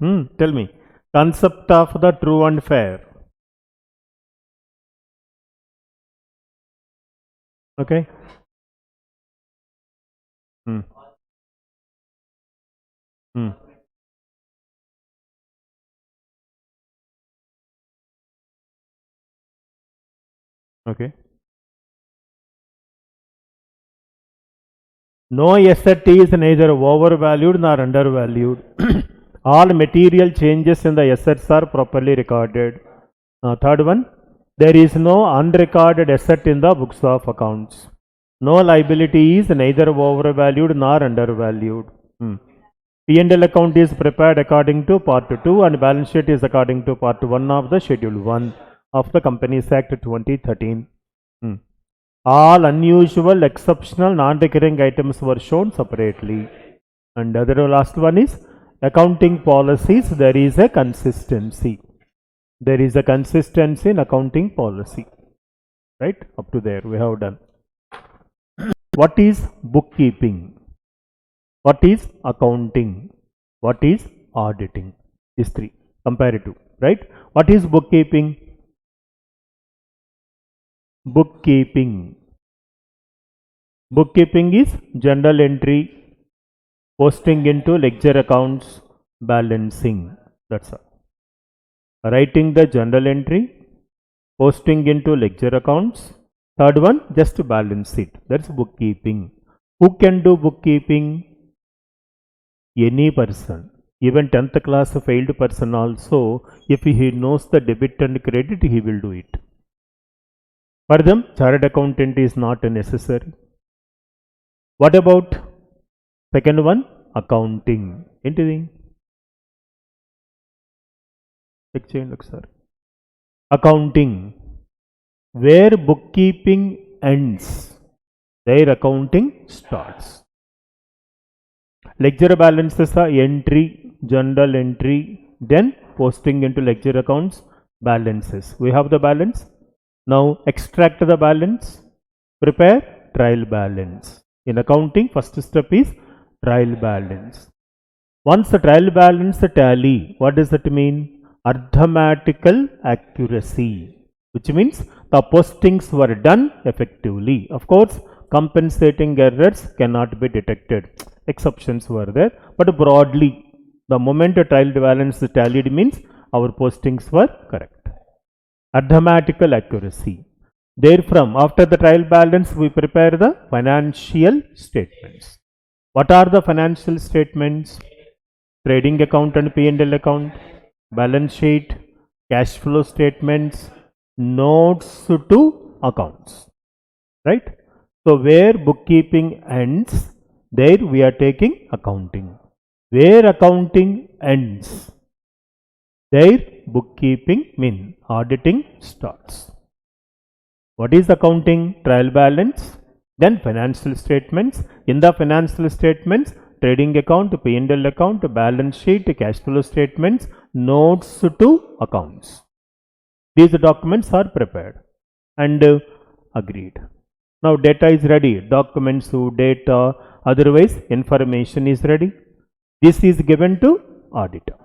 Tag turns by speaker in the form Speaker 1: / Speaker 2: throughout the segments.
Speaker 1: Tell me. Concept of the true and fair. Okay. Hmm. Hmm. Okay. No asset is neither overvalued nor undervalued. All material changes in the assets are properly recorded. Third one, there is no unrecorded asset in the books of accounts. No liability is neither overvalued nor undervalued. P&L account is prepared according to part 2 and balance sheet is according to part 1 of the schedule 1 of the Companies Act 2013. All unusual, exceptional, non-recurring items were shown separately. And the last one is accounting policies. There is a consistency. There is a consistency in accounting policy. Right? Up to there we have done. What is bookkeeping? What is accounting? What is auditing? These three. Comparative. Right? What is bookkeeping? Bookkeeping. Bookkeeping is journal entry, posting into ledger accounts, balancing. That's all. Writing the journal entry, posting into ledger accounts. Third one, just to balance it. That's bookkeeping. Who can do bookkeeping? Any person. Even 10th class failed person also, if he knows the debit and credit, he will do it. For them, chartered accountant is not necessary. What about second one? Accounting. Anything? Check change, sir. Accounting. Where bookkeeping ends, their accounting starts. Ledger balances are entry, journal entry, then posting into ledger accounts, balances. We have the balance. Now extract the balance, prepare trial balance. In accounting, first step is trial balance. Once the trial balance tally, what does that mean? Arithmetical accuracy, which means the postings were done effectively. Of course, compensating errors cannot be detected. Exceptions were there, but broadly, the moment a trial balance tallied means our postings were correct. Arithmetical accuracy. Therefrom, after the trial balance, we prepare the financial statements. What are the financial statements? Trading account and P&L account, balance sheet, cash flow statements, notes to accounts. Right? So, where bookkeeping ends, there we are taking accounting. Where accounting ends, there bookkeeping auditing starts. What is accounting? Trial balance, then financial statements. In the financial statements, trading account, P&L account, balance sheet, cash flow statements, notes to accounts. These documents are prepared and agreed. Now data is ready, documents, data, otherwise information is ready. This is given to auditor.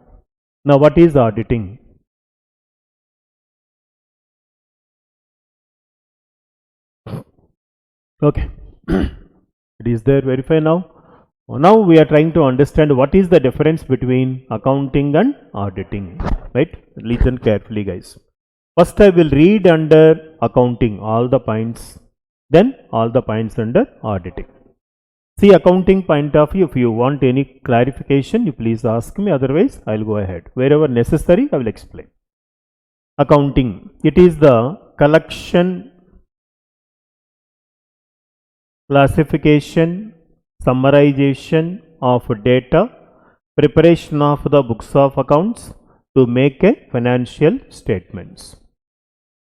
Speaker 1: Now what is auditing? Okay, it is there, verify now. Now we are trying to understand what is the difference between accounting and auditing, right? Listen carefully, guys. First I will read under accounting all the points, then all the points under auditing. See, accounting point of view, if you want any clarification, you please ask me, otherwise I will go ahead. Wherever necessary, I will explain. Accounting, it is the collection, classification, summarization of data, preparation of the books of accounts to make a financial statements.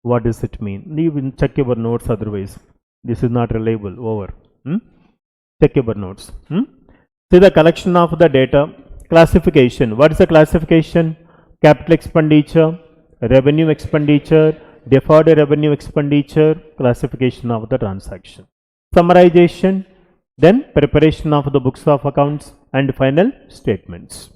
Speaker 1: What does it mean? You will check your notes, otherwise this is not reliable. Over. Check your notes. See, the collection of the data, classification. What is the classification? Capital expenditure, revenue expenditure, deferred revenue expenditure, classification of the transaction. Summarization, then preparation of the books of accounts and final statements.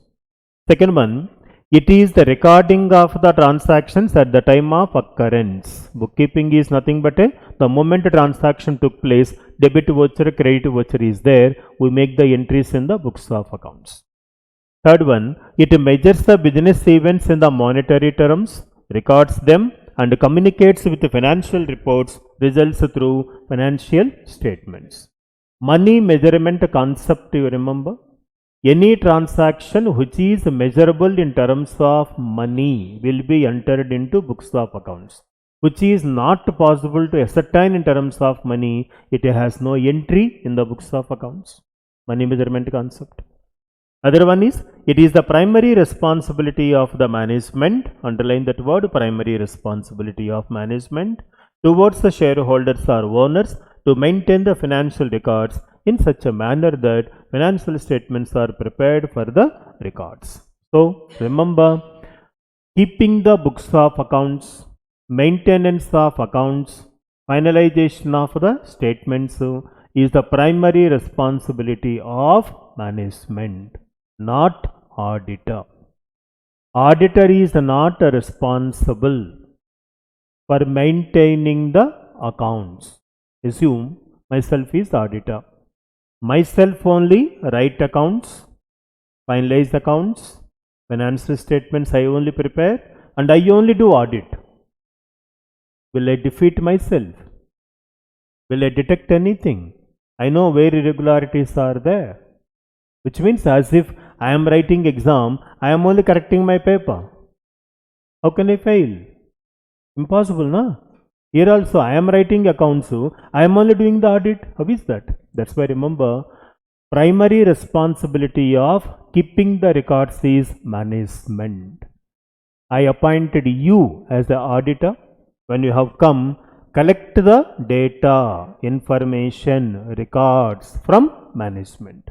Speaker 1: Second one, It is the recording of the transactions at the time of occurrence. Bookkeeping is nothing but the moment the transaction took place, debit voucher, credit voucher is there, we make the entries in the books of accounts. Third one, it measures the business events in the monetary terms, records them, and communicates with the financial reports, results through financial statements. Money measurement concept, you remember? Any transaction which is measurable in terms of money will be entered into books of accounts. Which is not possible to ascertain in terms of money, it has no entry in the books of accounts. Money measurement concept. Other one is, it is the primary responsibility of the management, underline that word, primary responsibility of management, towards the shareholders or owners to maintain the financial records in such a manner that financial statements are prepared for the records. So, remember, keeping the books of accounts, maintenance of accounts, finalization of the statements is the primary responsibility of management, not auditor. Auditor is not responsible for maintaining the accounts. Assume myself is auditor. Myself only write accounts, finalize accounts, financial statements I only prepare, and I only do audit. Will I defeat myself? Will I detect anything? I know where irregularities are there. Which means as if I am writing exam, I am only correcting my paper. How can I fail? Impossible, na? Here also I am writing accounts, I am only doing the audit. How is that? That's why remember, primary responsibility of keeping the records is management. I appointed you as the auditor. When you have come, collect the data, information, records from management.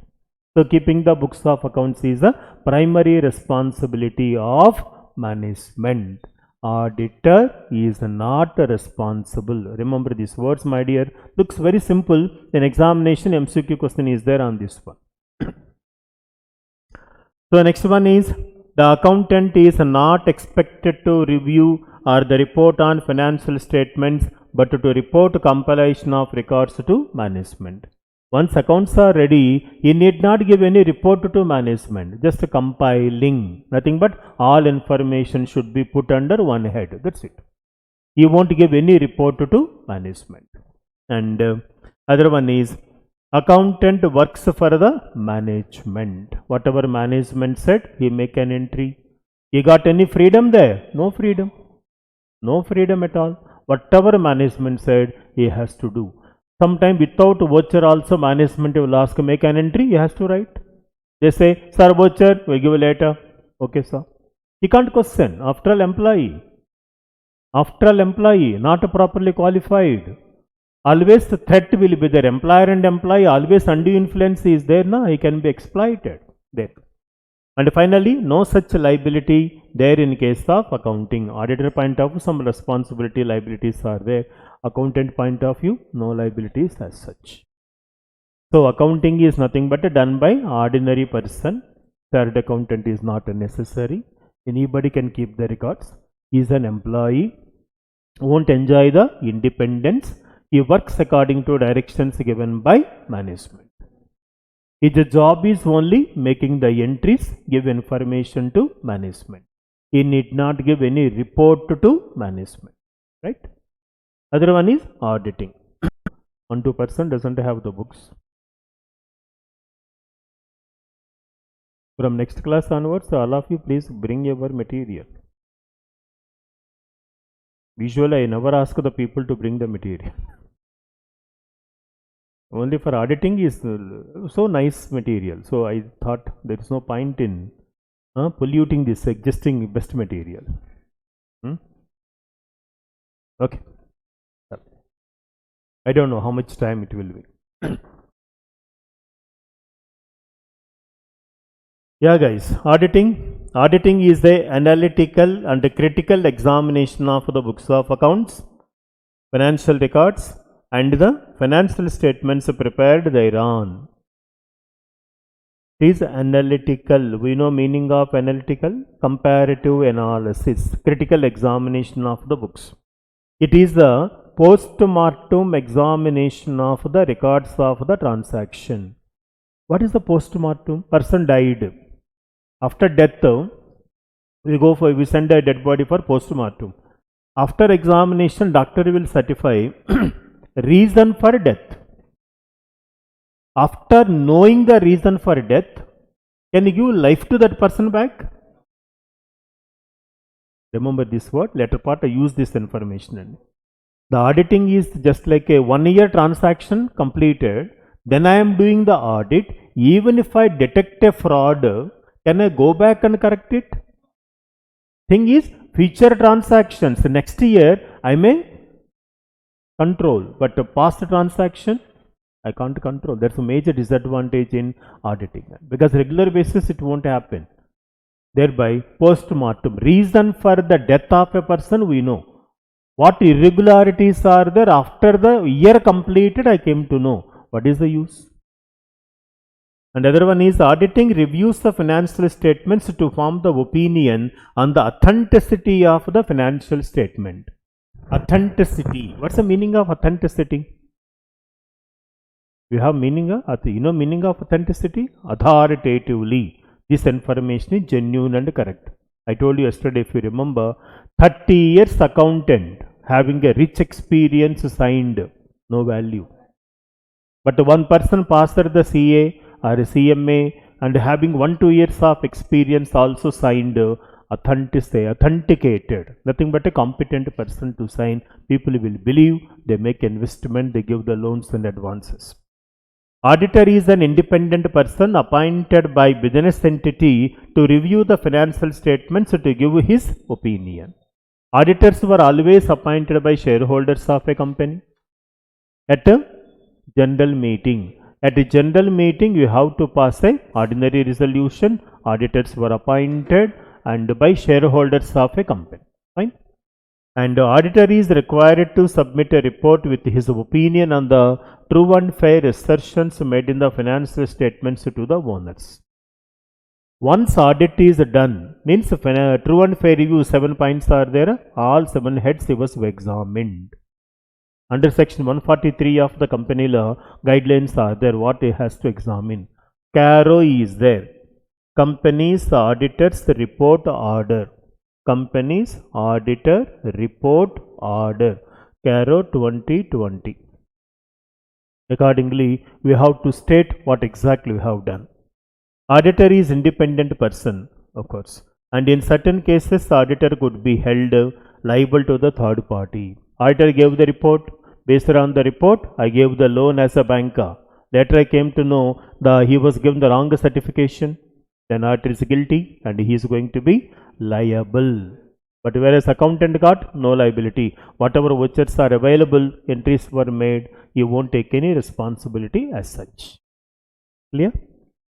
Speaker 1: So, keeping the books of accounts is a primary responsibility of management. Auditor is not responsible. Remember these words, my dear. Looks very simple. An examination MCQ question is there on this one. So, next one is, the accountant is not expected to review or the report on financial statements, but to report compilation of records to management. Once accounts are ready, he need not give any report to management, just compiling. Nothing but all information should be put under one head. That's it. He won't give any report to management. And other one is, accountant works for the management. Whatever management said, he make an entry. He got any freedom there? No freedom. No freedom at all. Whatever management said, he has to do. Sometime without voucher also management will ask, make an entry, he has to write. They say, sir, voucher, we give later. Okay, sir. He can't question. After all employee, not properly qualified. Always the threat will be there. Employer and employee, always undue influence is there, na? He can be exploited there. And finally, no such liability there in case of accounting. Auditor point of view, some responsibility, liabilities are there. Accountant point of view, no liabilities as such. So, accounting is nothing but done by ordinary person. Third accountant is not necessary. Anybody can keep the records. He is an employee, won't enjoy the independence. He works according to directions given by management. His job is only making the entries, give information to management. He need not give any report to management. Right? Other one is auditing. 1-2% doesn't have the books. From next class onwards, all of you please bring your material. Usually I never ask the people to bring the material. Only for auditing is so nice material. So I thought there is no point in polluting this existing best material. Okay. I don't know how much time it will be. Yeah, guys, auditing is the analytical and critical examination of the books of accounts, financial records, and the financial statements prepared thereon. It is analytical. We know meaning of analytical, comparative analysis, critical examination of the books. It is the post-mortem examination of the records of the transaction. What is the post-mortem? Person died. After death, we send a dead body for post-mortem. After examination, doctor will certify reason for death. After knowing the reason for death, can you give life to that person back? Remember this word, later part I use this information. The auditing is just like a 1 year transaction completed. Then I am doing the audit. Even if I detect a fraud, can I go back and correct it? Thing is, future transactions next year I may control, but a past transaction I can't control. That's a major disadvantage in auditing, because regular basis it won't happen. Thereby, post-mortem, reason for the death of a person we know. What irregularities are there after the year completed, I came to know. What is the use? And other one is auditing reviews the financial statements to form the opinion on the authenticity of the financial statement. Authenticity. What's the meaning of authenticity? You have meaning of, meaning of authenticity? Authoritatively. This information is genuine and correct. I told you yesterday, if you remember, 30 years accountant having a rich experience signed, no value. But one person passed the CA or CMA and having 1-2 years of experience also signed, authenticated. Nothing but a competent person to sign. People will believe, they make investment, they give the loans and advances. Auditor is an independent person appointed by business entity to review the financial statements to give his opinion. Auditors were always appointed by shareholders of a company. At a general meeting. At a general meeting, you have to pass an ordinary resolution. Auditors were appointed and by shareholders of a company. Fine. And the auditor is required to submit a report with his opinion on the true and fair assertions made in the financial statements to the owners. Once audit is done, means true and fair review, 7 points are there, all 7 heads was examined. Under section 143 of the company law, guidelines are there, what he has to examine. CARO is there, Company's Auditors Report Order. Company's Auditor Report Order, CARO 2020. Accordingly, we have to state what exactly we have done. Auditor is independent person, of course, and in certain cases, auditor could be held liable to the third party. Auditor gave the report. Based on the report, I gave the loan as a banker. Later, I came to know that he was given the wrong certification. Then auditor is guilty and he is going to be liable. But whereas accountant got no liability. Whatever vouchers are available, entries were made, you won't take any responsibility as such. Clear?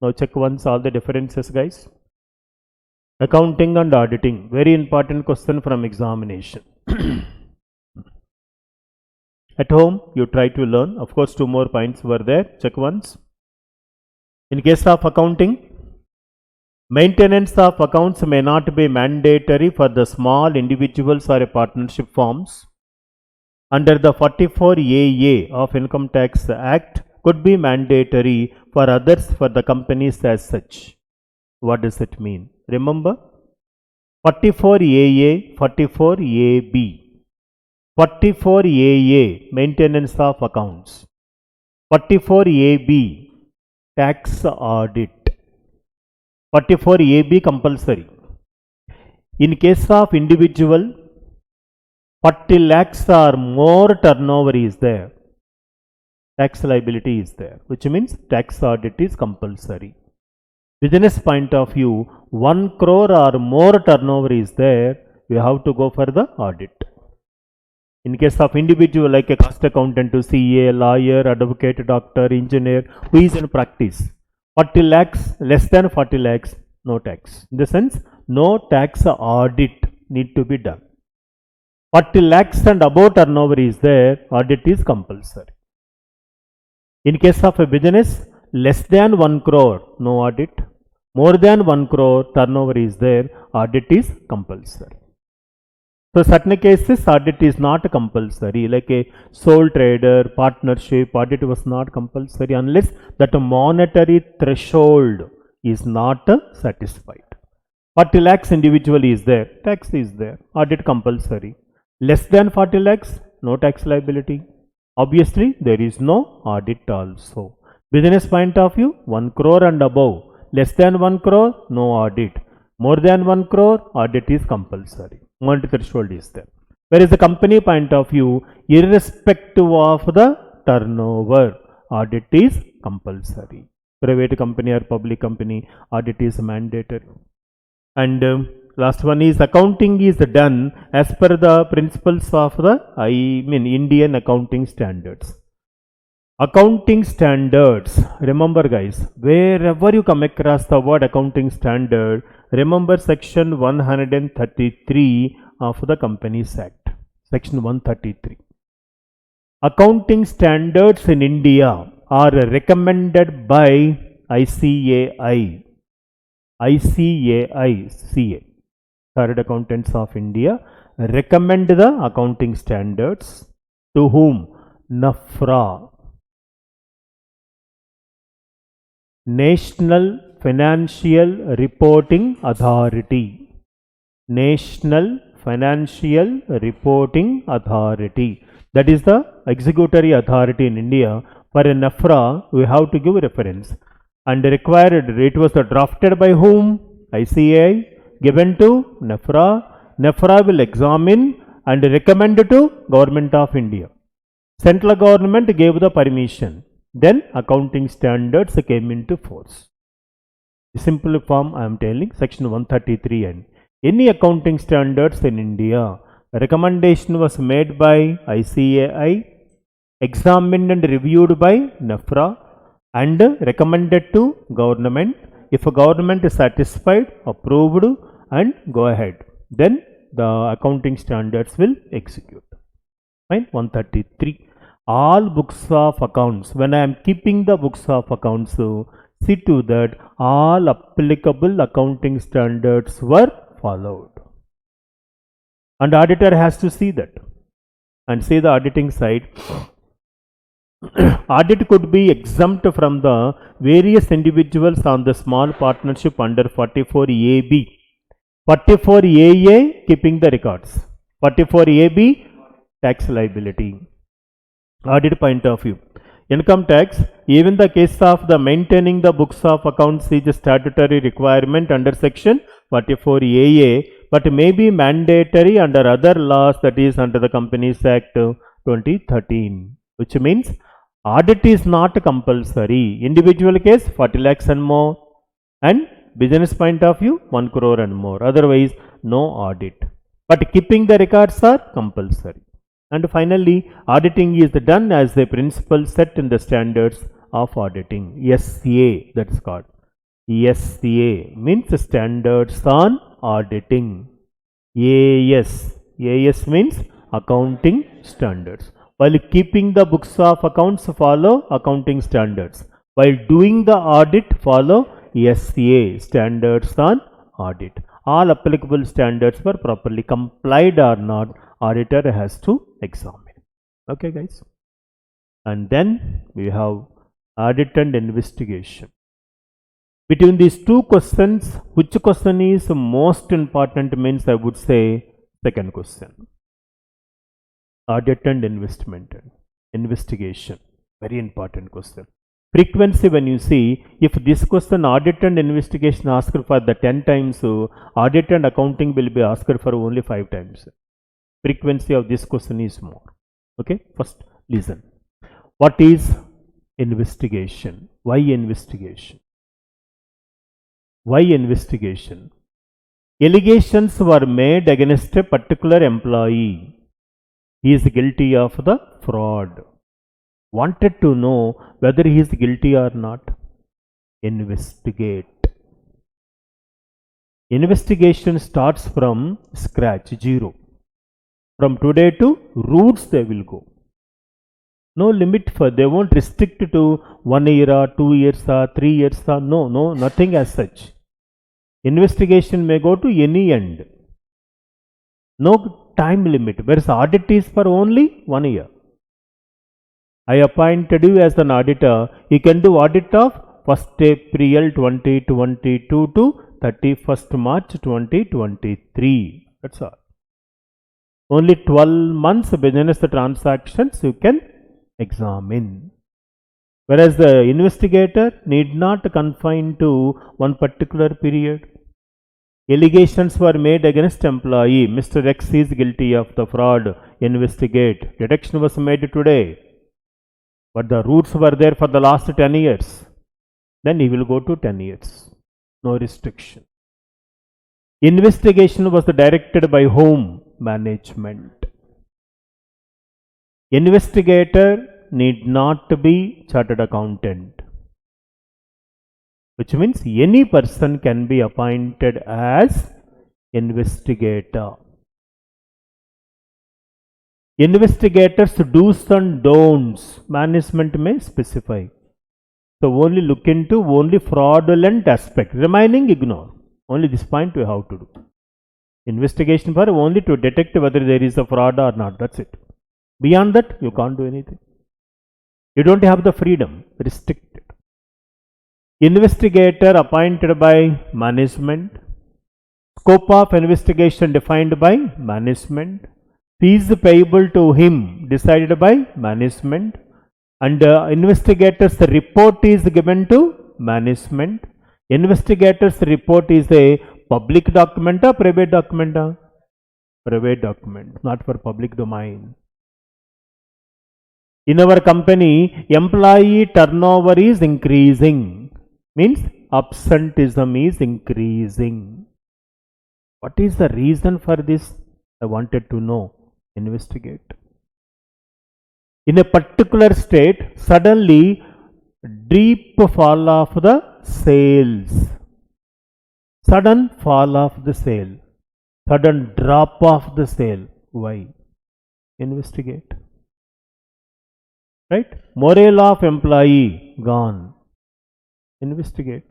Speaker 1: Now check once all the differences, guys. Accounting and auditing. Very important question from examination. At home, you try to learn. Of course, 2 more points were there. Check once. In case of accounting, maintenance of accounts may not be mandatory for the small individuals or partnership firms. Under the 44AA of Income Tax Act, could be mandatory for others for the companies as such. What does it mean? Remember, 44AA, 44AB. 44AA, maintenance of accounts. 44AB, tax audit. 44AB compulsory. In case of individual, 40 lakhs or more turnover is there. Tax liability is there, which means tax audit is compulsory. Business point of view, 1 crore or more turnover is there, you have to go for the audit. In case of individual like a cost accountant to CA, lawyer, advocate, doctor, engineer, who is in practice, 40 lakhs, less than 40 lakhs, no tax. In the sense, no tax audit need to be done. 40 lakhs and above turnover is there, audit is compulsory. In case of a business, less than 1 crore, no audit. More than 1 crore turnover is there, audit is compulsory. So certain cases audit is not compulsory, like a sole trader, partnership, audit was not compulsory unless that monetary threshold is not satisfied. 40 lakhs individual is there, tax is there, audit compulsory. Less than 40 lakhs, no tax liability. Obviously, there is no audit also. Business point of view, 1 crore and above. Less than 1 crore, no audit. More than 1 crore, audit is compulsory. Monetary threshold is there. Whereas the company point of view, irrespective of the turnover, audit is compulsory. Private company or public company, audit is mandatory. And last one is accounting is done as per the principles of the Indian accounting standards. Accounting standards, remember guys, wherever you come across the word accounting standard, remember section 133 of the Companies Act. Section 133. Accounting standards in India are recommended by ICAI. CA, Chartered Accountants of India, recommend the accounting standards to whom? NAFRA, National Financial Reporting Authority. National Financial Reporting Authority. That is the executory authority in India. For a NAFRA, we have to give reference. And required, it was drafted by whom? ICAI, given to NAFRA. NAFRA will examine and recommend to Government of India. Central government gave the permission. Then accounting standards came into force. Simple form I am telling, section 133 and any accounting standards in India, recommendation was made by ICAI, examined and reviewed by NAFRA, and recommended to government. If a government is satisfied, approved, and go ahead, then the accounting standards will execute. Fine. 133. All books of accounts, when I am keeping the books of accounts, see to that all applicable accounting standards were followed. And auditor has to see that and see the auditing side. Audit could be exempt from the various individuals on the small partnership under 44AB. 44AA, keeping the records. 44AB, tax liability. Audit point of view. Income tax, even the case of the maintaining the books of accounts is a statutory requirement under section 44AA, but may be mandatory under other laws, that is under the Companies Act 2013, which means audit is not compulsory. Individual case 40 lakhs and more, and business point of view 1 crore and more. Otherwise, no audit. But keeping the records are compulsory. And finally, auditing is done as the principle set in the standards of auditing. SCA, that's called. SCA means standards on auditing. AS means accounting standards. While keeping the books of accounts, follow accounting standards. While doing the audit, follow SCA, standards on audit. All applicable standards were properly complied or not, auditor has to examine. Okay guys. And then we have audit and investigation. Between these two questions, which question is most important means I would say second question. Audit and investigation. Very important question. Frequency, when you see, if this question audit and investigation asked for the 10 times, so audit and accounting will be asked for only 5 times. Frequency of this question is more. Okay, first listen. What is investigation? Why investigation? Why investigation? Allegations were made against a particular employee. He is guilty of the fraud. Wanted to know whether he is guilty or not. Investigate. Investigation starts from scratch, zero. From today to roots they will go. No limit for, they won't restrict to 1 year or 2 years or 3 years or no, nothing as such. Investigation may go to any end. No time limit, whereas audit is for only 1 year. I appointed you as an auditor. You can do audit of 1st April 2022 to 31st March 2023. That's all. Only 12 months business transactions you can examine. Whereas the investigator need not confine to one particular period. Allegations were made against employee. Mr. X is guilty of the fraud. Investigate. Detection was made today, but the roots were there for the last 10 years. Then he will go to 10 years. No restriction. Investigation was directed by whom? Management. Investigator need not be chartered accountant, which means any person can be appointed as investigator. Investigators do's and don'ts management may specify. So only look into only fraudulent aspect, remaining ignore. Only this point we have to do. Investigation for only to detect whether there is a fraud or not, that's it. Beyond that you can't do anything. You don't have the freedom, restricted. Investigator appointed by management. Scope of investigation defined by management. Fees payable to him decided by management. And investigator's report is given to management. Investigator's report is a public document or private document? Private document, not for public domain. In our company, employee turnover is increasing. Means absenteeism is increasing. What is the reason for this? I wanted to know. Investigate. In a particular state, suddenly deep fall of the sales. Sudden fall of the sale. Sudden drop of the sale. Why? Investigate. Right? Morale of employee gone. Investigate.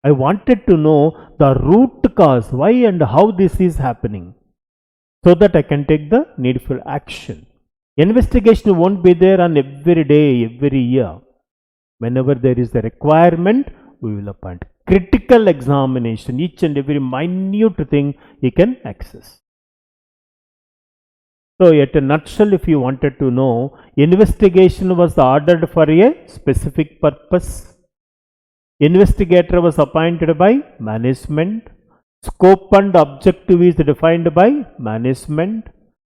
Speaker 1: I wanted to know the root cause, why and how this is happening, so that I can take the needful action. Investigation won't be there on every day, every year. Whenever there is a requirement, we will appoint. Critical examination, each and every minute thing you can access. So, at a nutshell, if you wanted to know, investigation was ordered for a specific purpose. Investigator was appointed by management. Scope and objective is defined by management.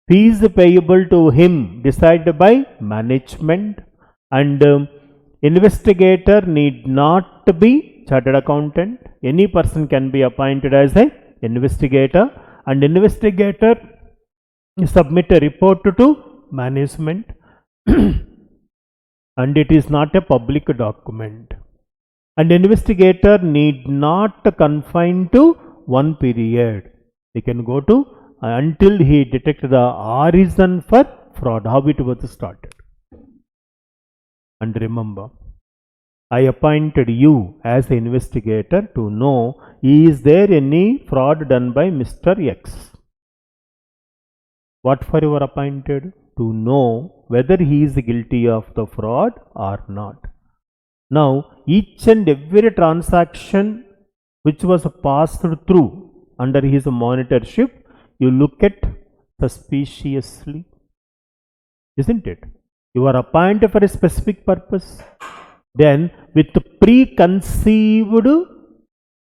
Speaker 1: Fees payable to him decided by management. And investigator need not be chartered accountant. Any person can be appointed as an investigator, and investigator submit a report to management and it is not a public document. And investigator need not confine to one period. He can go to until he detects the reason for fraud, how it was started. And remember, I appointed you as an investigator to know, is there any fraud done by Mr. X? What for you were appointed? To know whether he is guilty of the fraud or not. Now, each and every transaction which was passed through under his monitorship, you look at suspiciously, isn't it? You are appointed for a specific purpose. Then, with preconceived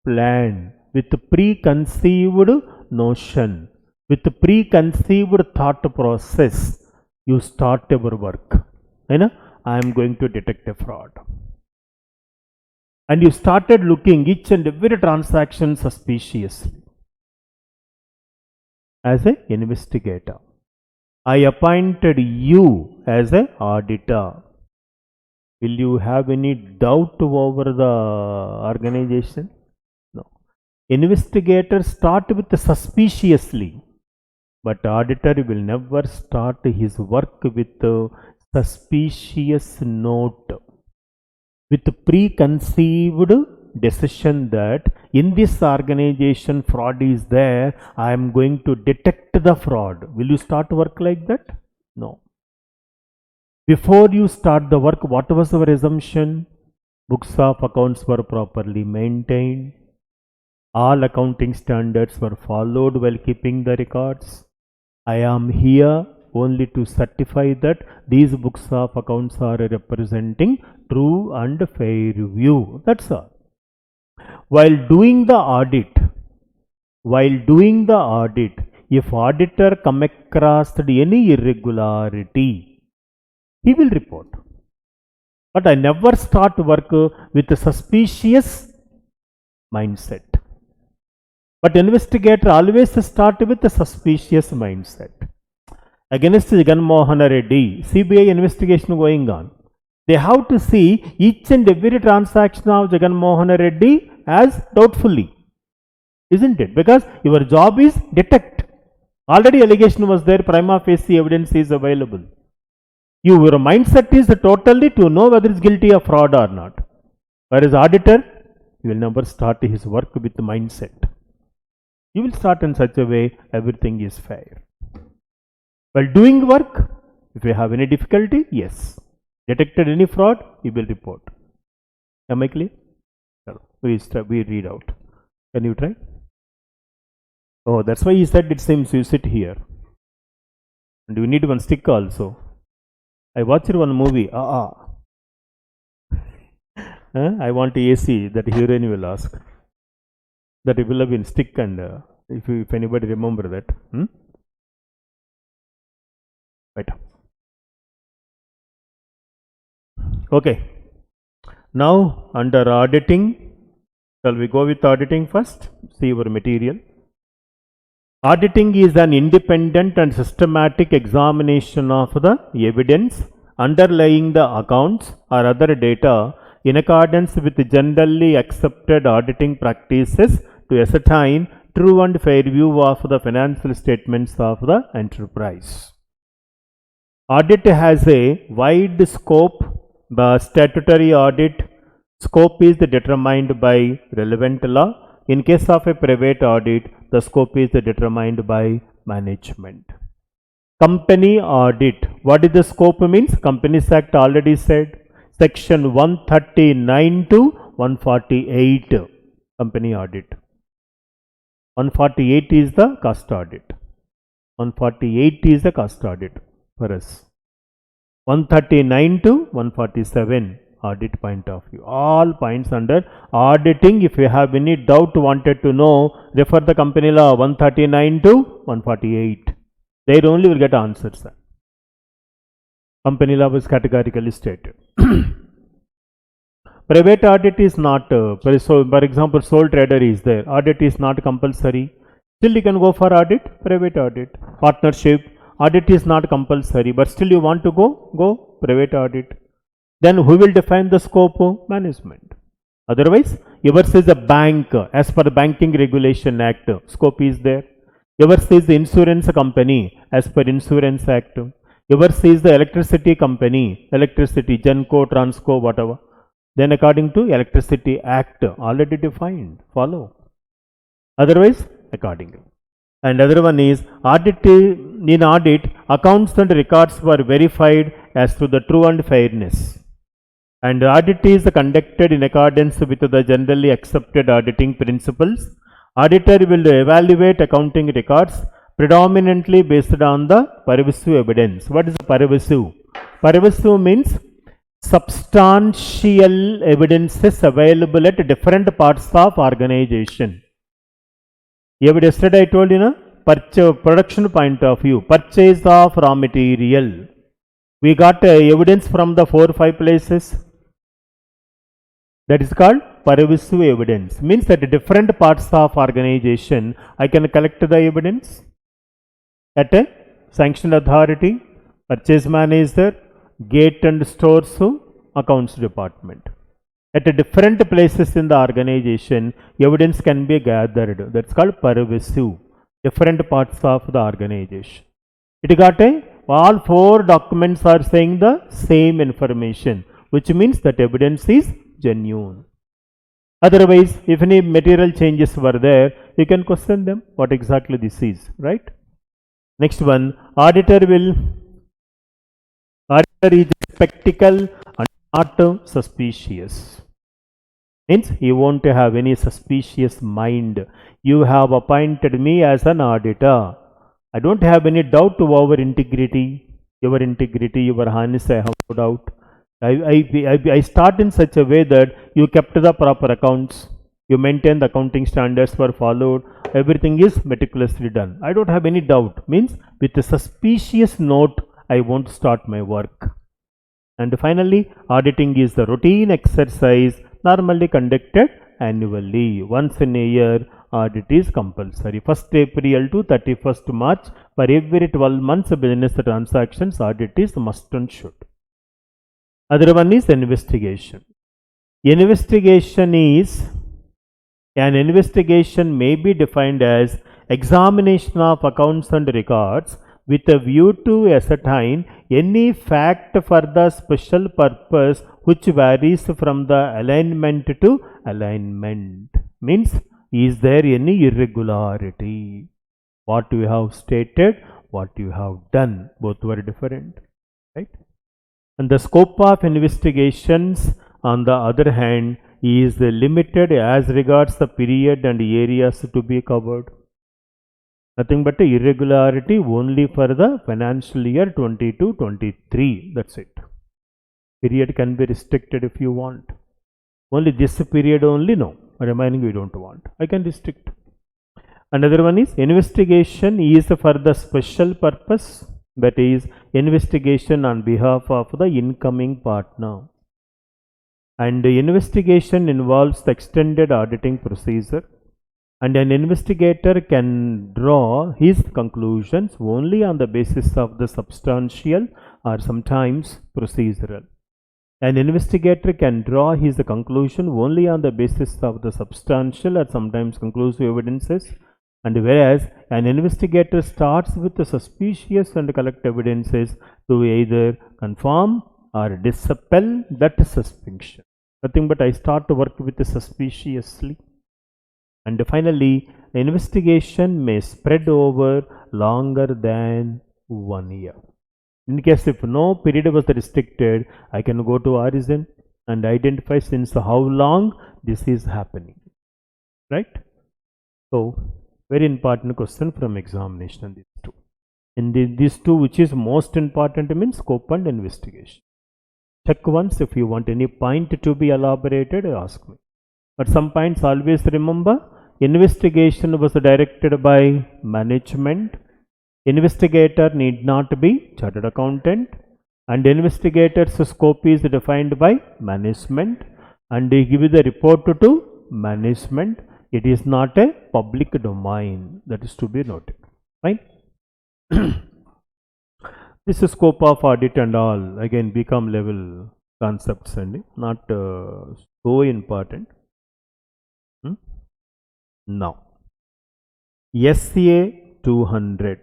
Speaker 1: plan, with preconceived notion, with preconceived thought process, you start your work. You know, I am going to detect a fraud. And you started looking each and every transaction suspiciously. As an investigator, I appointed you as an auditor. Will you have any doubt over the organization? No. Investigators start with suspiciously, but auditor will never start his work with suspicious note with preconceived decision that in this organization fraud is there, I am going to detect the fraud. Will you start work like that? No. Before you start the work, what was our assumption? Books of accounts were properly maintained. All accounting standards were followed while keeping the records. I am here only to certify that these books of accounts are representing true and fair view. That's all. While doing the audit, if auditor come across any irregularity, he will report. But I never start work with a suspicious mindset. But investigator always start with a suspicious mindset. Against Jagan Mohan Reddy, CBI investigation going on. They have to see each and every transaction of Jagan Mohan Reddy as doubtfully. Isn't it? Because your job is detect. Already allegation was there, prima facie evidence is available. Your mindset is totally to know whether it's guilty of fraud or not. Whereas auditor, he will never start his work with mindset. You will start in such a way everything is fair. While doing work, if you have any difficulty, yes. Detected any fraud, you will report. Am I clear? We read out. Can you try? Oh, that's why he said it seems you sit here. And you need one stick also. I watched one movie. I want AC, that heroine will ask. That it will have been stick and if anybody remember that. Right. Okay. Now under auditing, shall we go with auditing first? See your material. Auditing is an independent and systematic examination of the evidence underlying the accounts or other data in accordance with generally accepted auditing practices to ascertain true and fair view of the financial statements of the enterprise. Audit has a wide scope. The statutory audit scope is determined by relevant law. In case of a private audit, the scope is determined by management. Company audit. What is the scope means? Companies Act already said. Section 139 to 148. Company audit. 148 is the cost audit. 148 is the cost audit for us. 139 to 147 audit point of view. All points under auditing. If you have any doubt, wanted to know, refer the company law 139 to 148. There only will get answers. Company law was categorically stated. Private audit is not, so for example, sole trader is there. Audit is not compulsory. Still you can go for audit, private audit. Partnership, audit is not compulsory, but still you want to go private audit. Then who will define the scope? Management. Otherwise, yours is a bank, as per the Banking Regulation Act, scope is there. Yours is the insurance company, as per Insurance Act. Yours is the electricity company, electricity, Genco, Transco, whatever. Then according to Electricity Act, already defined, follow. Otherwise, accordingly. And other one is audit. In audit, accounts and records were verified as to the true and fairness. And audit is conducted in accordance with the generally accepted auditing principles. Auditor will evaluate accounting records predominantly based on the pervasive evidence. What is pervasive? Pervasive means substantial evidences available at different parts of organization. Yesterday I told you, production point of view, purchase of raw material. We got evidence from the 4 or 5 places. That is called pervasive evidence. Means that different parts of organization, I can collect the evidence at a sanctioned authority, purchase manager, gate and stores, accounts department. At different places in the organization, evidence can be gathered. That's called pervasive. Different parts of the organization. It got a all 4 documents are saying the same information, which means that evidence is genuine. Otherwise, if any material changes were there, you can question them what exactly this is, right? Next one, auditor is spectacle and not suspicious. Means he won't have any suspicious mind. You have appointed me as an auditor. I don't have any doubt over integrity, your honesty. I have no doubt. I start in such a way that you kept the proper accounts, you maintain the accounting standards were followed, everything is meticulously done. I don't have any doubt. Means with a suspicious note, I won't start my work. And finally, auditing is the routine exercise normally conducted annually. Once in a year, audit is compulsory. 1st April to 31st March, for every 12 months business transactions, audit is must and should. Other one is investigation. Investigation may be defined as examination of accounts and records with a view to ascertain any fact for the special purpose which varies from the alignment to alignment. Means, is there any irregularity? What you have stated, what you have done, both were different, right? And the scope of investigations, on the other hand, is limited as regards the period and areas to be covered. Nothing but irregularity only for the financial year 22-23. That's it. Period can be restricted if you want. Only this period only, no. Remaining we don't want. I can restrict. Another one is investigation is for the special purpose, that is investigation on behalf of the incoming partner. And the investigation involves the extended auditing procedure, and an investigator can draw his conclusions only on the basis of the substantial or sometimes procedural. An investigator can draw his conclusion only on the basis of the substantial or sometimes conclusive evidences, and whereas an investigator starts with the suspicious and collect evidences to either confirm or dispel that suspicion. Nothing but I start to work with suspiciously. And finally, investigation may spread over longer than 1 year. In case if no period was restricted, I can go to origin and identify since how long this is happening, right? So, very important question from examination, these two. In these two, which is most important means scope and investigation. Check once if you want any point to be elaborated, ask me. But some points always remember, investigation was directed by management. Investigator need not be chartered accountant, and investigator's scope is defined by management, and they give the report to management. It is not a public domain. That is to be noted. Right? This is scope of audit and all. Again, BCom level concepts and not so important. Now, SCA 200.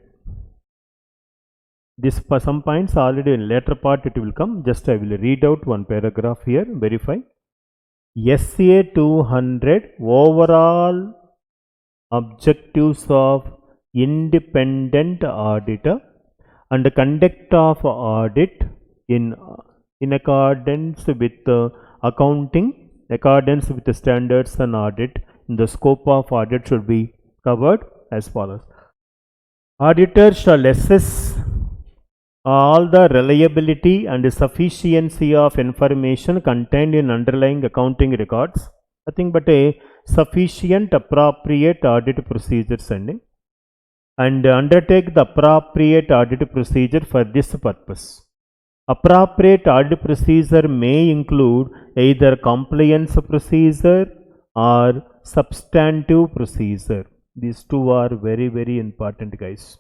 Speaker 1: This for some points already in later part it will come. Just I will read out one paragraph here, verify. SCA 200 overall objectives of independent auditor and conduct of audit in accordance with accounting, accordance with the standards and audit. In the scope of audit should be covered as follows. Auditor shall assess all the reliability and sufficiency of information contained in underlying accounting records. Nothing but a sufficient appropriate audit procedures and undertake the appropriate audit procedure for this purpose. Appropriate audit procedure may include either compliance procedure or substantive procedure. These two are very, very important, guys.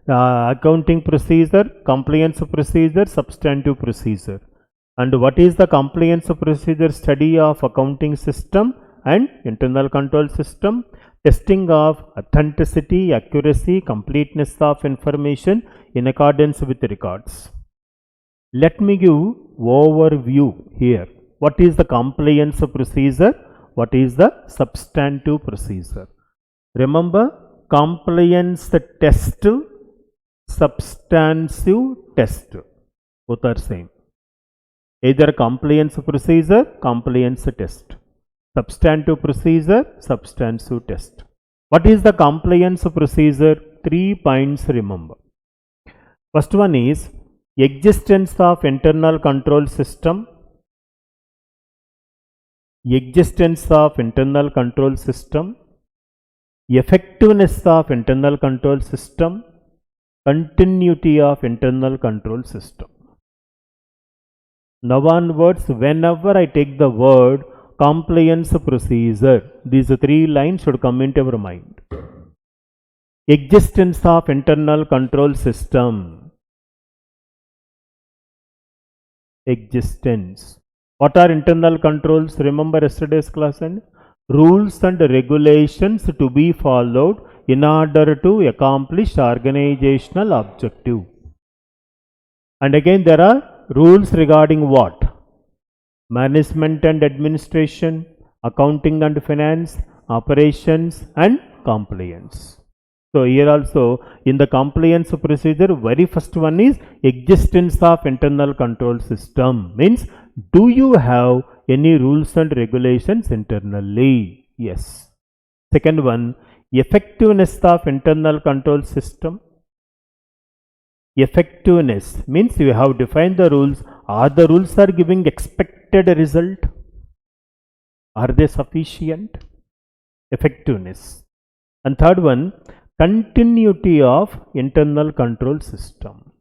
Speaker 1: Accounting procedure, compliance procedure, substantive procedure. And what is the compliance procedure? Study of accounting system and internal control system, Testing of authenticity, accuracy, completeness of information in accordance with the records. Let me give overview here. What is the compliance procedure? What is the substantive procedure? Remember, compliance test, substantive test, both are same. Either compliance procedure, compliance test. Substantive procedure, substantive test. What is the compliance procedure? 3 points remember. First one is existence of internal control system. Existence of internal control system. Effectiveness of internal control system. Continuity of internal control system. Now onwards, whenever I take the word compliance procedure, these 3 lines should come into your mind. Existence of internal control system. Existence. What are internal controls? Remember yesterday's class, and rules and regulations to be followed in order to accomplish organizational objective. And again there are rules regarding what? Management and administration, accounting and finance, operations and compliance. So here also in the compliance procedure, very first one is existence of internal control system. Means, do you have any rules and regulations internally? Yes. Second one, effectiveness of internal control system. Effectiveness means you have defined the rules. Are the rules are giving expected result? Are they sufficient? Effectiveness. And third one, continuity of internal control system.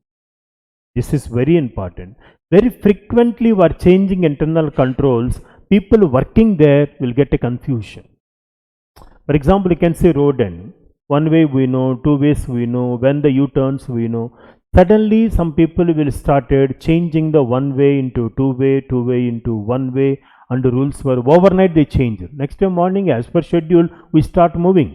Speaker 1: This is very important. Very frequently we are changing internal controls. People working there will get a confusion. For example, you can say road end. One way we know, two ways we know, when the U-turns we know. Suddenly some people will started changing the one way into two way into one way, and the rules were overnight they change. Next day morning as per schedule we start moving.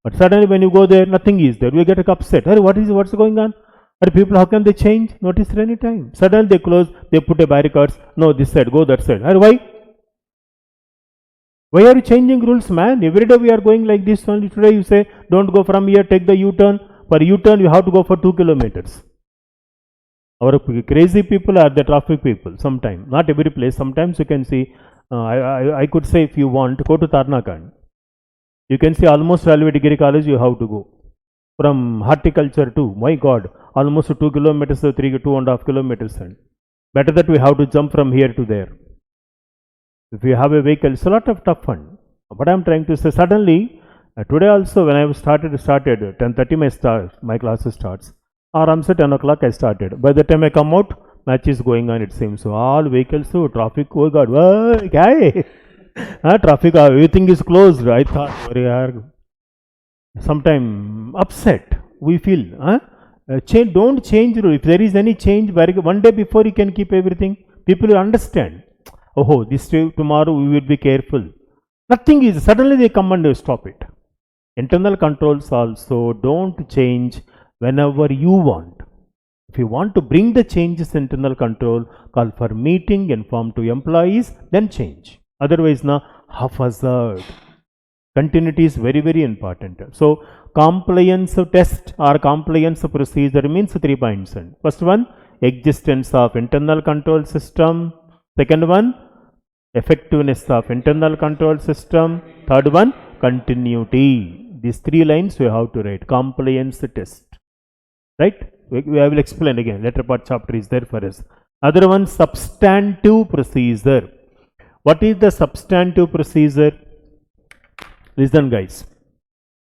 Speaker 1: But suddenly when you go there, nothing is there. We get upset. What's going on? And people, how can they change? Notice any time. Suddenly they close, they put a barricades. No, this side, go that side. Why? Why are you changing rules, man? Every day we are going like this only. Today you say, don't go from here, take the U-turn. For U-turn, you have to go for 2 kilometers. Our crazy people are the traffic people sometimes. Not every place. Sometimes you can see, I could say if you want, go to Tarnakan. You can see almost railway degree college you have to go. From horticulture to, my God, almost 2 kilometers or 2.5 kilometers. Better that we have to jump from here to there. If you have a vehicle, it's a lot of tough fun. What I am trying to say, suddenly, today also when I started 10:30 my class starts. Around 10 o'clock I started. By the time I come out, match is going on, it seems. So all vehicles, so traffic, oh God, whoa, guy. Traffic, everything is closed. I thought, sometime upset we feel. Don't change rule. If there is any change, one day before you can keep everything. People will understand. Oh, this day, tomorrow we will be careful. Nothing is, suddenly they come and stop it. Internal controls also don't change whenever you want. If you want to bring the changes in internal control, call for meeting, inform to employees, then change. Otherwise, haphazard. Continuity is very, very important. So, compliance test or compliance procedure means 3 points. First one, existence of internal control system. Second one, effectiveness of internal control system. Third one, continuity. These 3 lines we have to write. Compliance test. Right? I will explain again. Later part chapter is there for us. Other one, substantive procedure. What is the substantive procedure? Listen guys.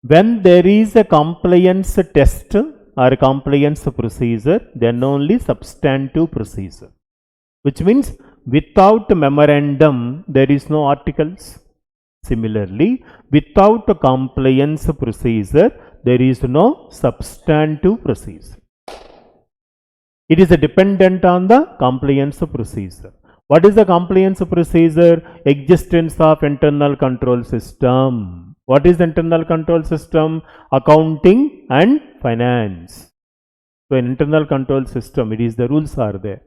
Speaker 1: When there is a compliance test or a compliance procedure, then only substantive procedure. Which means without memorandum, there is no articles. Similarly, without a compliance procedure, there is no substantive procedure. It is dependent on the compliance procedure. What is the compliance procedure? Existence of internal control system. What is the internal control system? Accounting and finance. So in internal control system, it is the rules are there.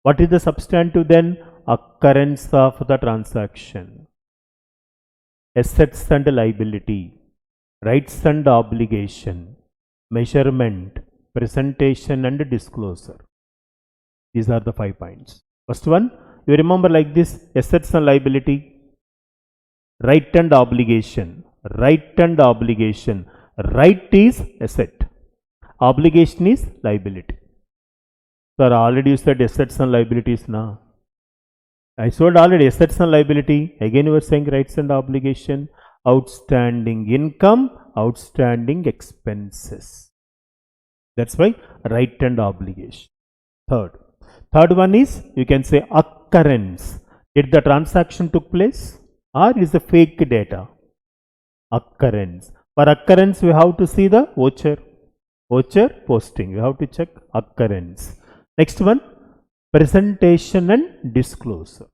Speaker 1: What is the substantive then? Occurrence of the transaction. Assets and liability. Rights and obligation. Measurement. Presentation and disclosure. These are the 5 points. First one, you remember like this: assets and liability, right and obligation. Right and obligation. Right is asset, obligation is liability. Sir, already you said assets and liabilities now. I showed already assets and liability. Again you are saying rights and obligation. Outstanding income, outstanding expenses. That's why right and obligation. Third one is, you can say occurrence. Did the transaction took place or is the fake data? Occurrence. For occurrence we have to see the voucher. Voucher posting. You have to check occurrence. Next one, presentation and disclosure.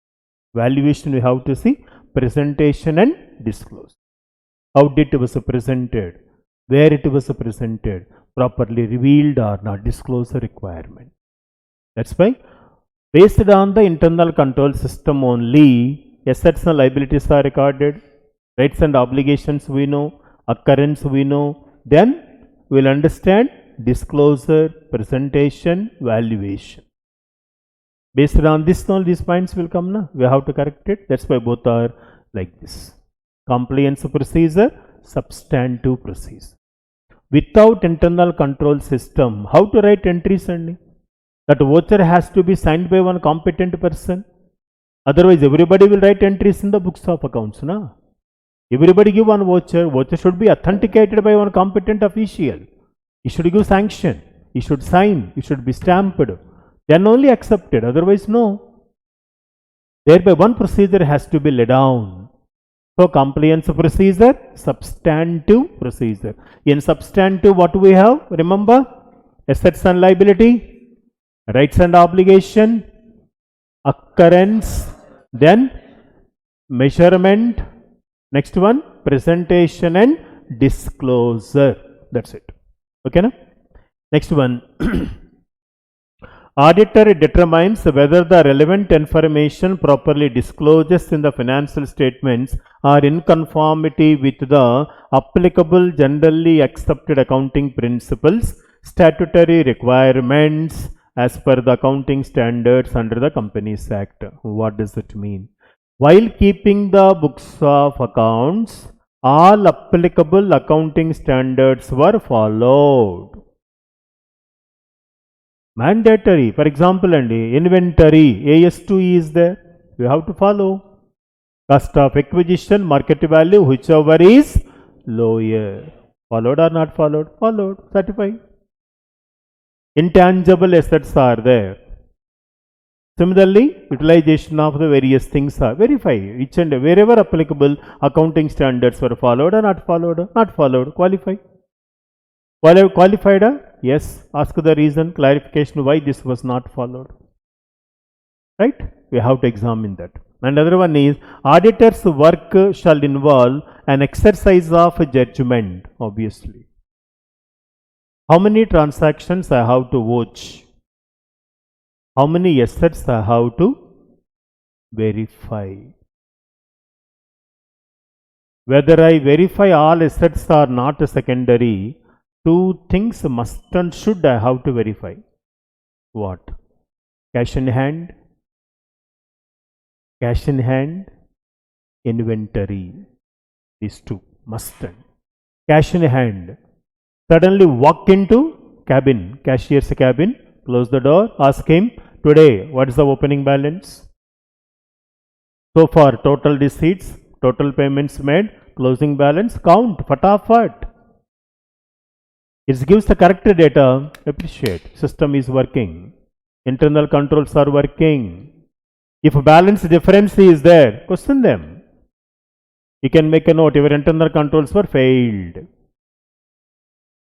Speaker 1: Valuation we have to see presentation and disclosure. How did it was presented? Where it was presented? Properly revealed or not? Disclosure requirement. That's why based on the internal control system only, assets and liabilities are recorded, rights and obligations we know, occurrence we know, then we will understand disclosure, presentation, valuation. Based on this, all these points will come now. We have to correct it. That's why both are like this. Compliance procedure, substantive procedure. Without internal control system, how to write entries only? That voucher has to be signed by one competent person. Otherwise, everybody will write entries in the books of accounts. Na? Everybody give one voucher. Voucher should be authenticated by one competent official. He should give sanction. He should sign. He should be stamped. Then only accepted. Otherwise, no. Thereby, one procedure has to be laid down. So, compliance procedure, substantive procedure. In substantive, what we have? Remember? Assets and liability, rights and obligation, occurrence, then measurement. Next one, presentation and disclosure. That's it. Okay, na? Next one. Auditor determines whether the relevant information properly disclosed in the financial statements are in conformity with the applicable generally accepted accounting principles, statutory requirements as per the accounting standards under the Companies Act. What does it mean? While keeping the books of accounts, all applicable accounting standards were followed. Mandatory. For example, inventory, AS2E is there. You have to follow. Cost of acquisition, market value, whichever is lower. Followed or not followed? Followed. Certified. Intangible assets are there. Similarly, utilization of the various things are verified. Each and wherever applicable, accounting standards were followed or not followed? Not followed. Qualify. Qualified? Yes. Ask the reason, clarification why this was not followed. Right? We have to examine that. And another one is, auditor's work shall involve an exercise of judgment, obviously. How many transactions I have to watch? How many assets I have to verify? Whether I verify all assets or not secondary, two things must and should I have to verify. What? Cash in hand, inventory. These two must and. Cash in hand. Suddenly walk into cabin, cashier's cabin, close the door, ask him, today what is the opening balance? So far total receipts, total payments made, closing balance, count, fatafat. It gives the correct data, appreciate, system is working, internal controls are working. If balance difference is there, question them. You can make a note, your internal controls were failed.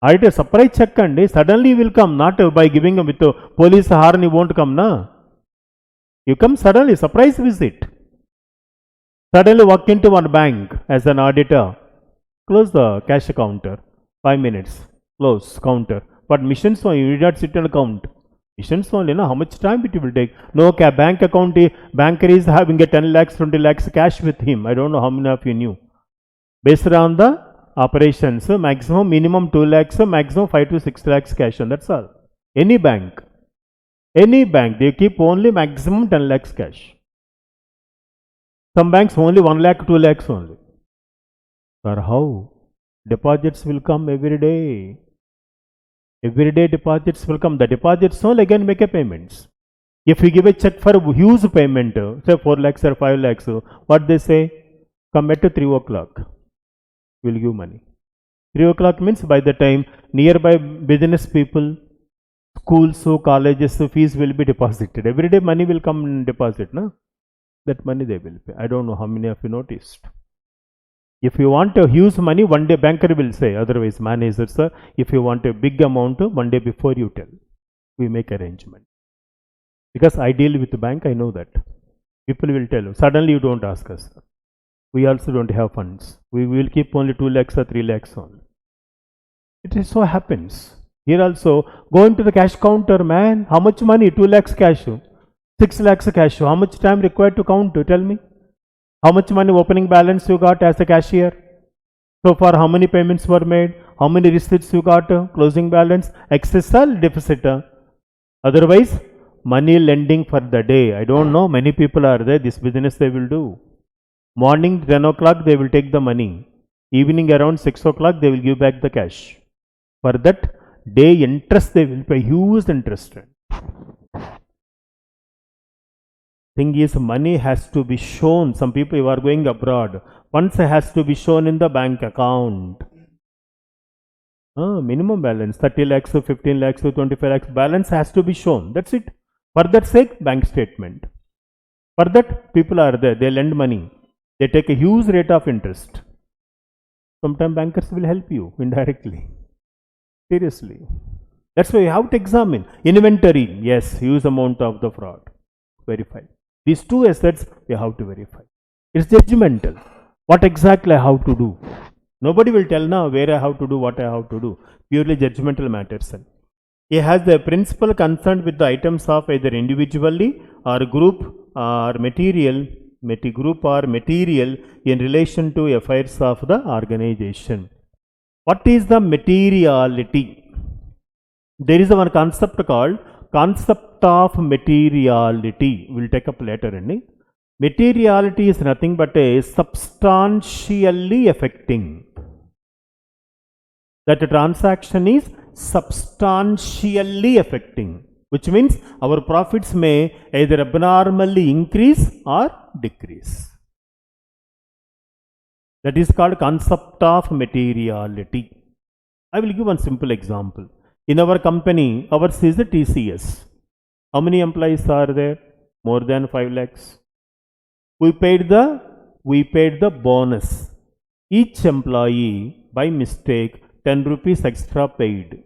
Speaker 1: Auditor surprise check suddenly will come, not by giving with the police horn, you won't come, na? You come suddenly, surprise visit. Suddenly walk into one bank as an auditor. close the cash counter. 5 minutes. Close counter. But missions only, you did not sit and count. Missions only, how much time it will take? No, bank account, banker is having a 10 lakhs, 20 lakhs cash with him. I don't know how many of you knew. Based on the operations, maximum, minimum 2 lakhs, maximum 5 to 6 lakhs cash, and that's all. Any bank, they keep only maximum 10 lakhs cash. Some banks only 1 lakh, 2 lakhs only. Sir, how? Deposits will come every day. Every day deposits will come. The deposits only again make a payments. If you give a check for a huge payment, say 4 lakhs or 5 lakhs, what they say? Come at 3 o'clock. We'll give money. 3 o'clock means by the time nearby business people, schools, colleges, fees will be deposited. Every day money will come and deposit. No? That money they will pay. I don't know how many of you noticed. If you want a huge money, one day banker will say, otherwise manager, sir, if you want a big amount, one day before you tell. We make arrangement. Because I deal with the bank, I know that. People will tell you, suddenly you don't ask us. We also don't have funds. We will keep only 2 lakhs or 3 lakhs only. It is so happens. Here also, go into the cash counter, man. How much money? 2 lakhs cash. 6 lakhs cash. How much time required to count? Tell me. How much money opening balance you got as a cashier? So far, how many payments were made? How many receipts you got? Closing balance, excess or deficit? Otherwise, money lending for the day. I don't know, many people are there. This business they will do. Morning 10 o'clock, they will take the money. Evening around 6 o'clock, they will give back the cash. For that day interest, they will pay huge interest. Thing is, money has to be shown. Some people who are going abroad, funds has to be shown in the bank account. Minimum balance 30 lakhs, 15 lakhs, 25 lakhs balance has to be shown. That's it. For that sake, bank statement. For that, people are there. They lend money. They take a huge rate of interest. Sometimes bankers will help you indirectly. Seriously. That's why you have to examine. Inventory, yes, huge amount of the fraud. Verify. These two assets you have to verify. It's judgmental. What exactly I have to do? Nobody will tell now where I have to do, what I have to do. Purely judgmental matters. He has the principal concern with the items of either individually or group or material, group or material in relation to affairs of the organization. What is the materiality? There is one concept called concept of materiality. We'll take up later. Materiality is nothing but a substantially affecting. That transaction is substantially affecting, which means our profits may either abnormally increase or decrease. That is called concept of materiality. I will give one simple example. In our company, ours is the TCS. How many employees are there? More than 5 lakhs. We paid the bonus. Each employee, by mistake, 10 rupees extra paid.